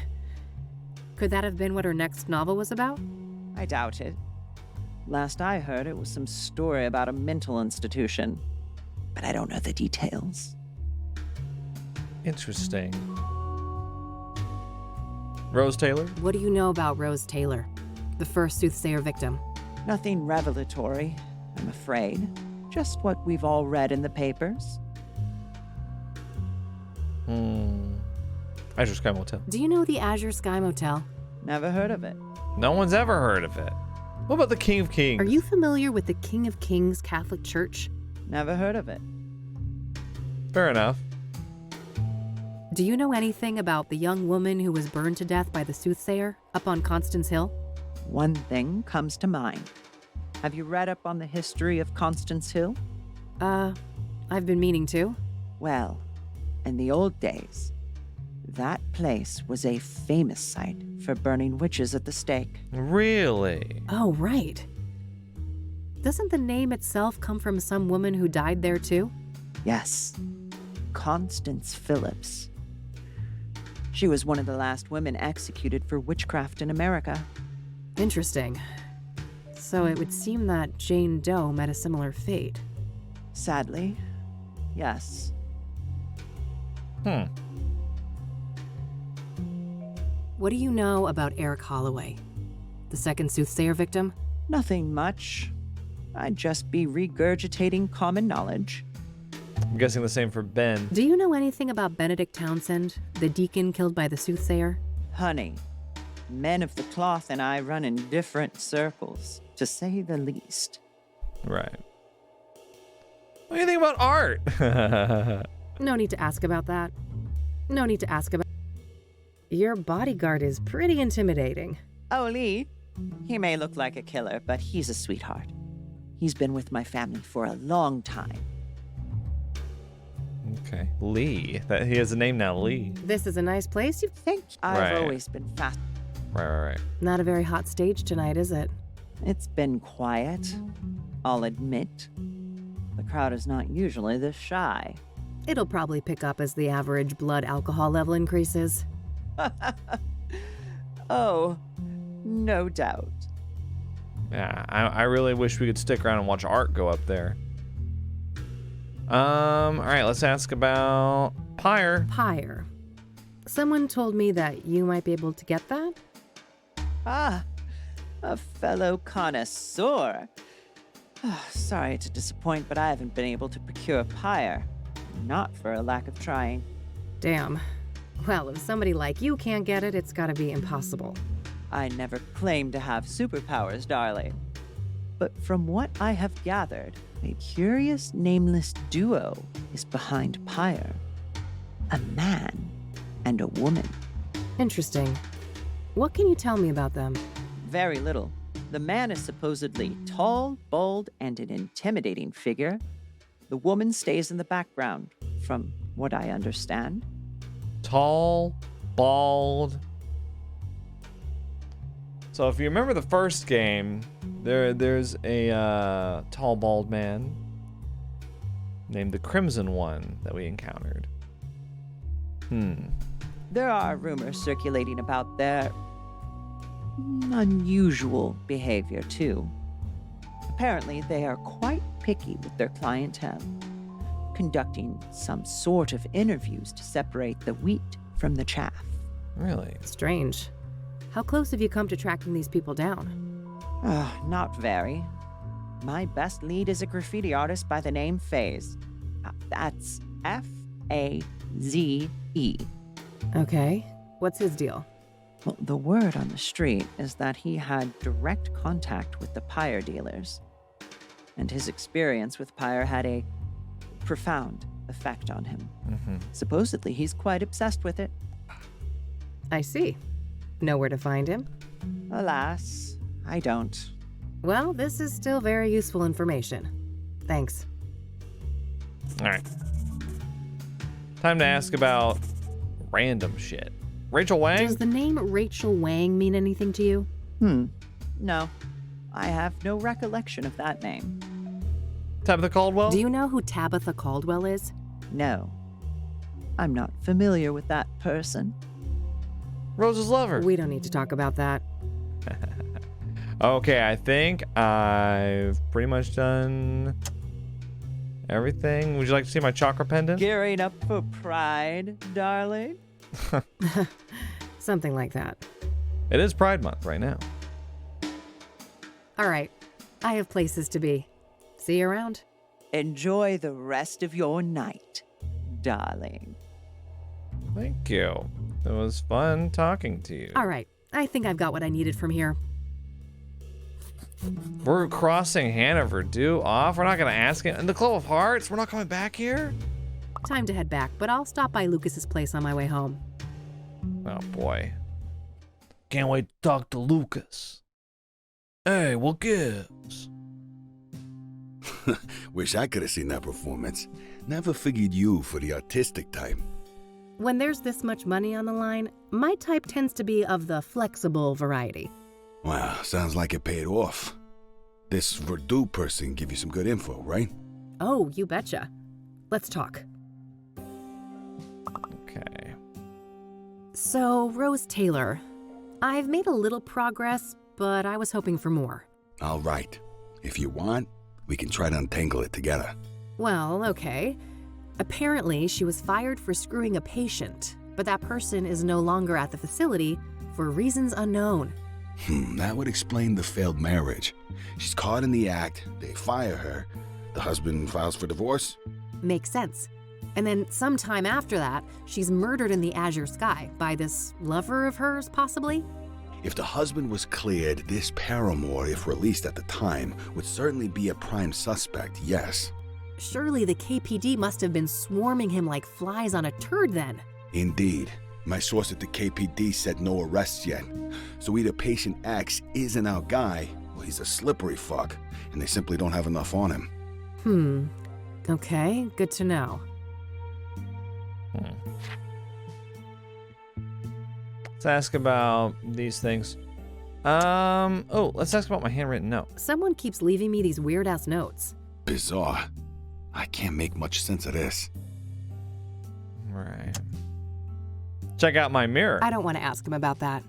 Could that have been what her next novel was about? I doubt it. Last I heard, it was some story about a mental institution, but I don't know the details. Interesting. Rose Taylor? What do you know about Rose Taylor, the first soothsayer victim? Nothing revelatory, I'm afraid. Just what we've all read in the papers. Azure Sky Motel. Do you know the Azure Sky Motel? Never heard of it. No one's ever heard of it. What about the King of Kings? Are you familiar with the King of Kings Catholic Church? Never heard of it. Fair enough. Do you know anything about the young woman who was burned to death by the soothsayer up on Constance Hill? One thing comes to mind. Have you read up on the history of Constance Hill? I've been meaning to. Well, in the old days, that place was a famous site for burning witches at the stake. Really? Oh, right. Doesn't the name itself come from some woman who died there too? Yes. Constance Phillips. She was one of the last women executed for witchcraft in America. Interesting. So it would seem that Jane Doe met a similar fate. Sadly, yes. What do you know about Eric Holloway, the second soothsayer victim? Nothing much. I'd just be regurgitating common knowledge. I'm guessing the same for Ben. Do you know anything about Benedict Townsend, the deacon killed by the soothsayer? Honey, men of the cloth and I run in different circles, to say the least. Right. What do you think about art? No need to ask about that. No need to ask about... Your bodyguard is pretty intimidating. Oh, Lee. He may look like a killer, but he's a sweetheart. He's been with my family for a long time. Okay. Lee. He has a name now, Lee. This is a nice place, you think? I've always been fast. Right. Not a very hot stage tonight, is it? It's been quiet, I'll admit. The crowd is not usually this shy. It'll probably pick up as the average blood alcohol level increases. Oh, no doubt. Yeah, I really wish we could stick around and watch Art go up there. All right, let's ask about Pyre. Pyre. Someone told me that you might be able to get that? Ah, a fellow connoisseur. Sorry to disappoint, but I haven't been able to procure Pyre. Not for a lack of trying. Damn. Well, if somebody like you can't get it, it's gotta be impossible. I never claimed to have superpowers, darling. But from what I have gathered, a curious nameless duo is behind Pyre. A man and a woman. Interesting. What can you tell me about them? Very little. The man is supposedly tall, bold, and an intimidating figure. The woman stays in the background, from what I understand. Tall, bald. So if you remember the first game, there's a tall, bald man named the Crimson One that we encountered. There are rumors circulating about their unusual behavior, too. Apparently, they are quite picky with their clientele, conducting some sort of interviews to separate the wheat from the chaff. Really? Strange. How close have you come to tracking these people down? Not very. My best lead is a graffiti artist by the name Faze. That's Faze. Okay. What's his deal? Well, the word on the street is that he had direct contact with the Pyre dealers, and his experience with Pyre had a profound effect on him. Supposedly, he's quite obsessed with it. I see. Know where to find him? Alas, I don't. Well, this is still very useful information. Thanks. All right. Time to ask about random shit. Rachel Wang? Does the name Rachel Wang mean anything to you? No. I have no recollection of that name. Tabitha Caldwell? Do you know who Tabitha Caldwell is? No. I'm not familiar with that person. Rose's lover. We don't need to talk about that. Okay, I think I've pretty much done everything. Would you like to see my chakra pendant? Gearing up for Pride, darling? Something like that. It is Pride Month right now. All right. I have places to be. See you around. Enjoy the rest of your night, darling. Thank you. It was fun talking to you. All right. I think I've got what I needed from here. We're crossing Hannah Verdoux off. We're not going to ask it. And the Club of Hearts, we're not coming back here? Time to head back, but I'll stop by Lucas's place on my way home. Oh, boy. Can't wait to talk to Lucas. Hey, what gives? Wish I could have seen that performance. Never figured you for the artistic type. When there's this much money on the line, my type tends to be of the flexible variety. Wow, sounds like it paid off. This Verdoux person give you some good info, right? Oh, you betcha. Let's talk. Okay. So, Rose Taylor, I've made a little progress, but I was hoping for more. All right. If you want, we can try to untangle it together. Well, okay. Apparently, she was fired for screwing a patient, but that person is no longer at the facility for reasons unknown. That would explain the failed marriage. She's caught in the act, they fire her, the husband files for divorce. Makes sense. And then sometime after that, she's murdered in the azure sky by this lover of hers, possibly? If the husband was cleared, this paramour, if released at the time, would certainly be a prime suspect, yes. Surely the KPD must have been swarming him like flies on a turd then. Indeed. My source at the KPD said no arrests yet. So either patient X isn't our guy, or he's a slippery fuck, and they simply don't have enough on him. Okay, good to know. Let's ask about these things. Oh, let's ask about my handwritten note. Someone keeps leaving me these weird-ass notes. Bizarre. I can't make much sense of this. Right. Check out my mirror. I don't want to ask him about that.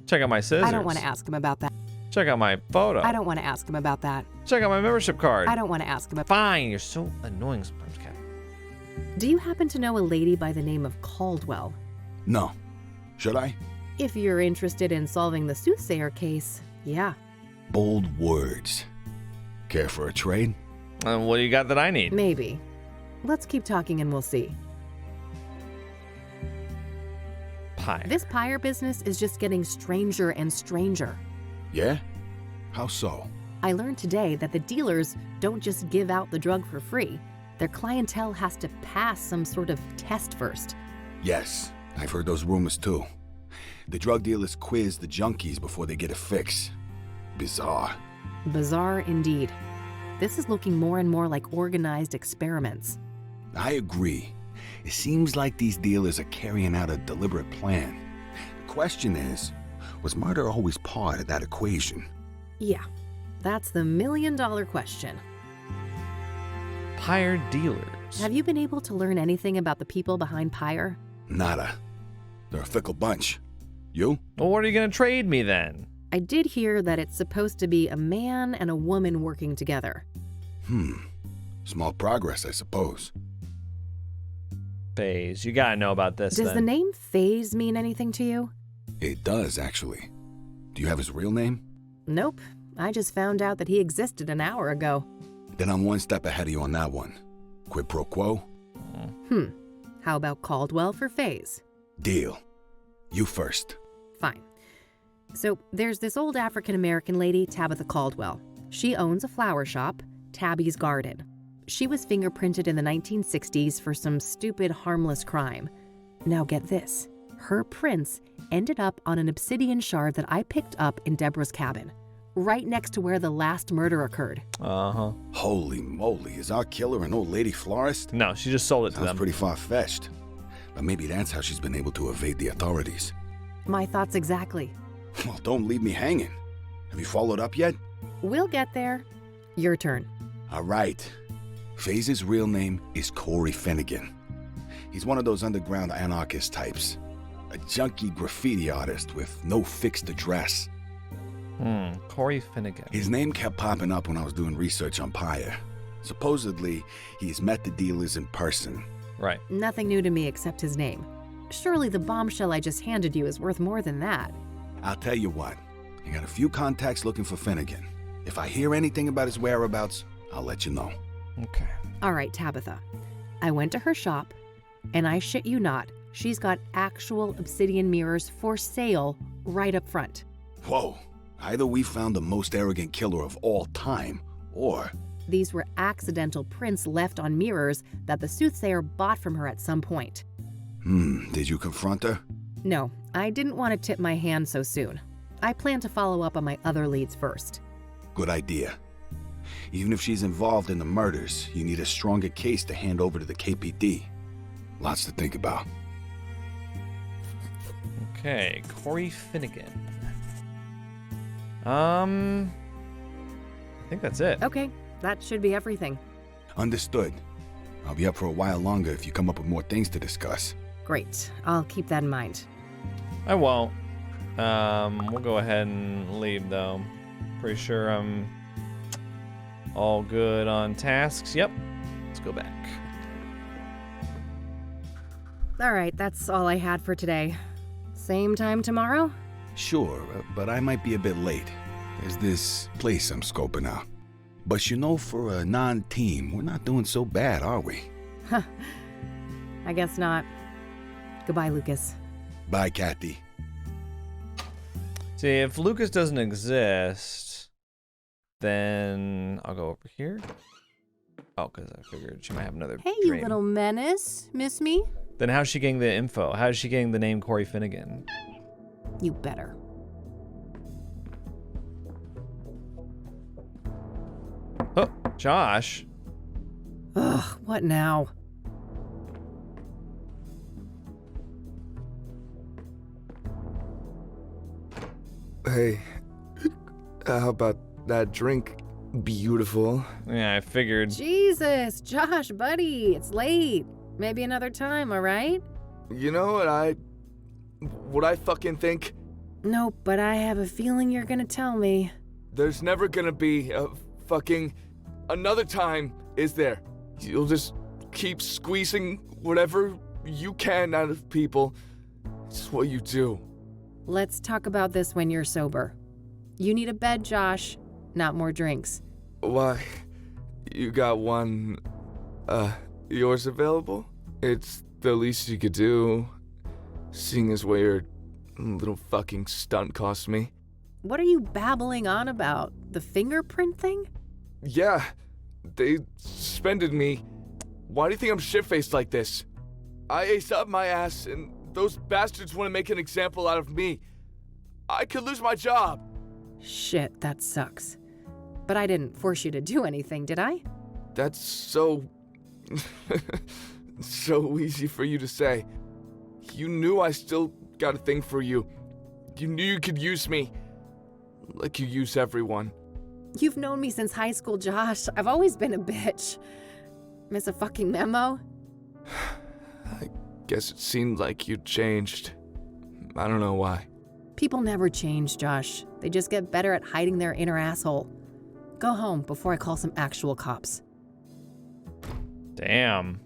Check out my scissors. I don't want to ask him about that. Check out my photo. I don't want to ask him about that. Check out my membership card. I don't want to ask him about. Fine, you're so annoying sometimes, Kat. Do you happen to know a lady by the name of Caldwell? No. Should I? If you're interested in solving the soothsayer case, yeah. Bold words. Care for a trade? What do you got that I need? Maybe. Let's keep talking and we'll see. Pyre. This pyre business is just getting stranger and stranger. Yeah? How so? I learned today that the dealers don't just give out the drug for free. Their clientele has to pass some sort of test first. Yes, I've heard those rumors too. The drug dealers quiz the junkies before they get a fix. Bizarre. Bizarre indeed. This is looking more and more like organized experiments. I agree. It seems like these dealers are carrying out a deliberate plan. The question is, was murder always part of that equation? Yeah, that's the million-dollar question. Pyre dealers. Have you been able to learn anything about the people behind Pyre? Nada. They're a fickle bunch. You? Well, what are you going to trade me then? I did hear that it's supposed to be a man and a woman working together. Small progress, I suppose. Faze, you gotta know about this. Does then. the name Faze mean anything to you? It does, actually. Do you have his real name? Nope. I just found out that he existed an hour ago. Then I'm one step ahead of you on that one. Quid pro quo? How about Caldwell for Faze? Deal. You first. Fine. So there's this old African-American lady, Tabitha Caldwell. She owns a flower shop, Tabby's Garden. She was fingerprinted in the 1960s for some stupid, harmless crime. Now get this. Her prints ended up on an obsidian shard that I picked up in Deborah's cabin, right next to where the last murder occurred. Uh-huh. Holy moly, is our killer an old lady florist? No, she just sold it to them. Sounds pretty far-fetched. But maybe that's how she's been able to evade the authorities. My thoughts exactly. Well, don't leave me hanging. Have you followed up yet? We'll get there. Your turn. All right. Faze's real name is Corey Finnegan. He's one of those underground anarchist types. A junkie graffiti artist with no fixed address. Corey Finnegan. His name kept popping up when I was doing research on Pyre. Supposedly, he's met the dealers in person. Right. Nothing new to me except his name. Surely the bombshell I just handed you is worth more than that. I'll tell you what. I got a few contacts looking for Finnegan. If I hear anything about his whereabouts, I'll let you know. Okay. All right, Tabitha. I went to her shop, and I shit you not, she's got actual obsidian mirrors for sale right up front. Whoa. Either we found the most arrogant killer of all time, or... These were accidental prints left on mirrors that the soothsayer bought from her at some point. Did you confront her? No, I didn't want to tip my hand so soon. I plan to follow up on my other leads first. Good idea. Even if she's involved in the murders, you need a stronger case to hand over to the KPD. Lots to think about. Okay, Corey Finnegan. I think that's it. Okay, that should be everything. Understood. I'll be up for a while longer if you come up with more things to discuss. Great, I'll keep that in mind. I won't. We'll go ahead and leave though. Pretty sure I'm all good on tasks. Yep. Let's go back. All right, that's all I had for today. Same time tomorrow? Sure, but I might be a bit late. There's this place I'm scoping out. But you know, for a non-team, we're not doing so bad, are we? Huh. I guess not. Goodbye, Lucas. Bye, Kathy. See, if Lucas doesn't exist, then I'll go over here. Oh, because I figured she might have another Hey, dream. you little menace. Miss me? Then how's she getting the info? How's she getting the name Corey Finnegan? You better. Oh, Josh. Ugh, what now? Hey, How about that drink? Beautiful. Yeah, I figured. Jesus, Josh, buddy, it's late. Maybe another time, all right? You know what I fucking think? Nope, but I have a feeling you're gonna tell me. There's never gonna be a fucking another time, is there? You'll just keep squeezing whatever you can out of people. It's what you do. Let's talk about this when you're sober. You need a bed, Josh, not more drinks. Why? You got one, yours available? It's the least you could do, seeing as what your little fucking stunt cost me. What are you babbling on about? The fingerprint thing? Yeah, they suspended me. Why do you think I'm shit-faced like this? I aced up my ass, and those bastards want to make an example out of me. I could lose my job. Shit, that sucks. But I didn't force you to do anything, did I? That's so... so easy for you to say. You knew I still got a thing for you. You knew you could use me. Like you use everyone. You've known me since high school, Josh. I've always been a bitch. Miss a fucking memo? I guess it seemed like you'd changed. I don't know why. People never change, Josh. They just get better at hiding their inner asshole. Go home before I call some actual cops. Damn.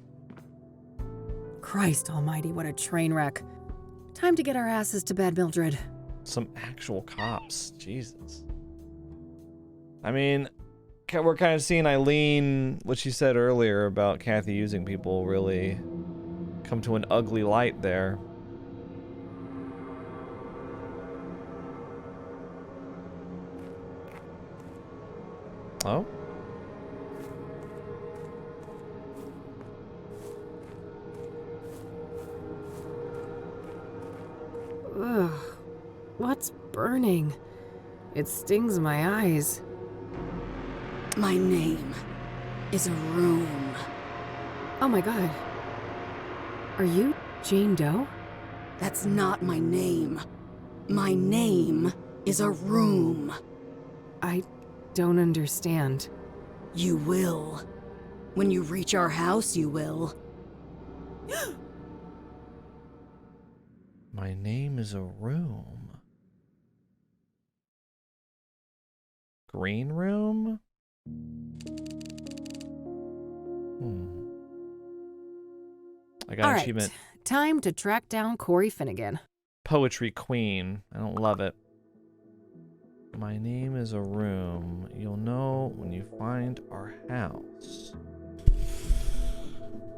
Christ almighty, what a train wreck. Time to get our asses to bed, Mildred. Some actual cops. Jesus. I mean, we're kind of seeing Eileen, what she said earlier about Kathy using people, really come to an ugly light there. Oh? Ugh. What's burning? It stings my eyes. My name is a room. Oh my god. Are you Jane Doe? That's not my name. My name is a room. I don't understand. You will. When you reach our house, you will. My name is a room. Green room? I got an achievement. Time to track down Corey Finnegan. Poetry Queen. I don't love it. My name is a room. You'll know when you find our house.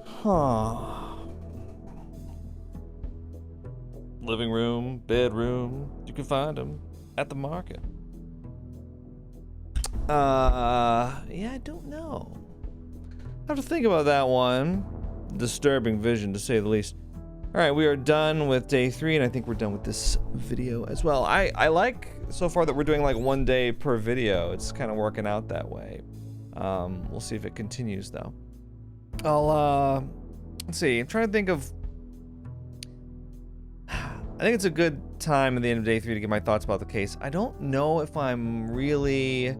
Huh. Living room, bedroom. You can find them at the market. Yeah, I don't know. I have to think about that one. Disturbing vision, to say the least. Alright, we are done with day 3, and I think we're done with this video as well. I like so far that we're doing like 1 day per video. It's kind of working out that way. We'll see if it continues though. Let's see, I'm trying to think of... I think it's a good time at the end of day 3 to get my thoughts about the case. I don't know if I'm really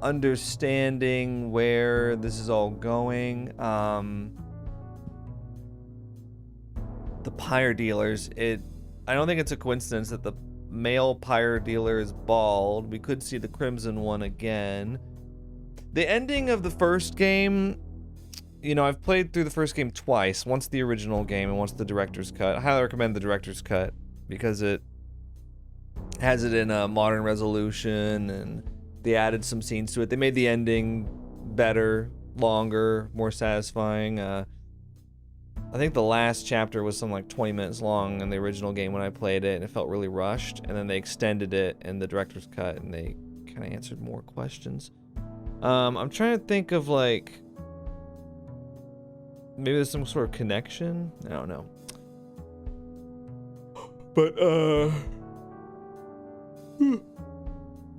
understanding where this is all going. The pyre dealers, I don't think it's a coincidence that the male pyre dealer is bald. We could see the crimson one again. The ending of the first game, you know, I've played through the first game twice, once the original game and once the director's cut. I highly recommend the director's cut because it has it in a modern resolution and they added some scenes to it. They made the ending better, longer, more satisfying. I think the last chapter was something like 20 minutes long in the original game when I played it, and it felt really rushed. And then they extended it in the director's cut, and they kind of answered more questions. I'm trying to think of like maybe there's some sort of connection. I don't know. But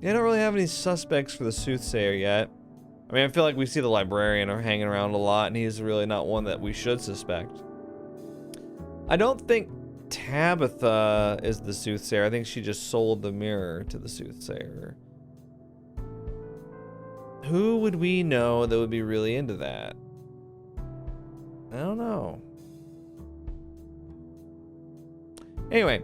yeah, I don't really have any suspects for the soothsayer yet. I mean, I feel like we see the librarian are hanging around a lot, and he's really not one that we should suspect. I don't think Tabitha is the soothsayer. I think she just sold the mirror to the soothsayer. Who would we know that would be really into that? I don't know. Anyway,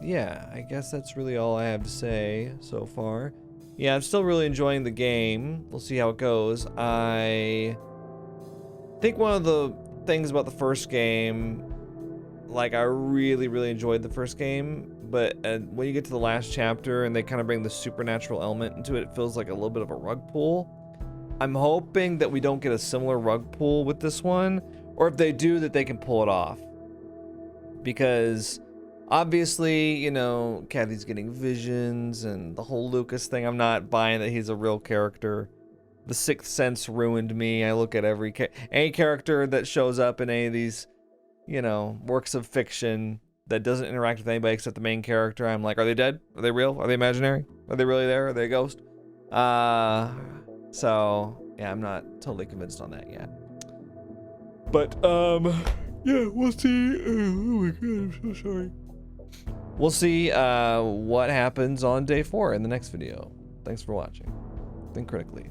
yeah, I guess that's really all I have to say so far. Yeah, I'm still really enjoying the game. We'll see how it goes. I think one of the things about the first game, like, I really enjoyed the first game, but when you get to the last chapter and they kind of bring the supernatural element into it, it feels like a little bit of a rug pull. I'm hoping that we don't get a similar rug pull with this one, or if they do, that they can pull it off. Because obviously, you know, Kathy's getting visions and the whole Lucas thing, I'm not buying that he's a real character. The Sixth Sense ruined me. I look at any character that shows up in any of these, you know, works of fiction that doesn't interact with anybody except the main character. I'm like, are they dead? Are they real? Are they imaginary? Are they really there? Are they a ghost? So yeah, I'm not totally convinced on that yet. But yeah, we'll see. Oh my god, I'm so sorry. We'll see what happens on day 4 in the next video. Thanks for watching. Think critically.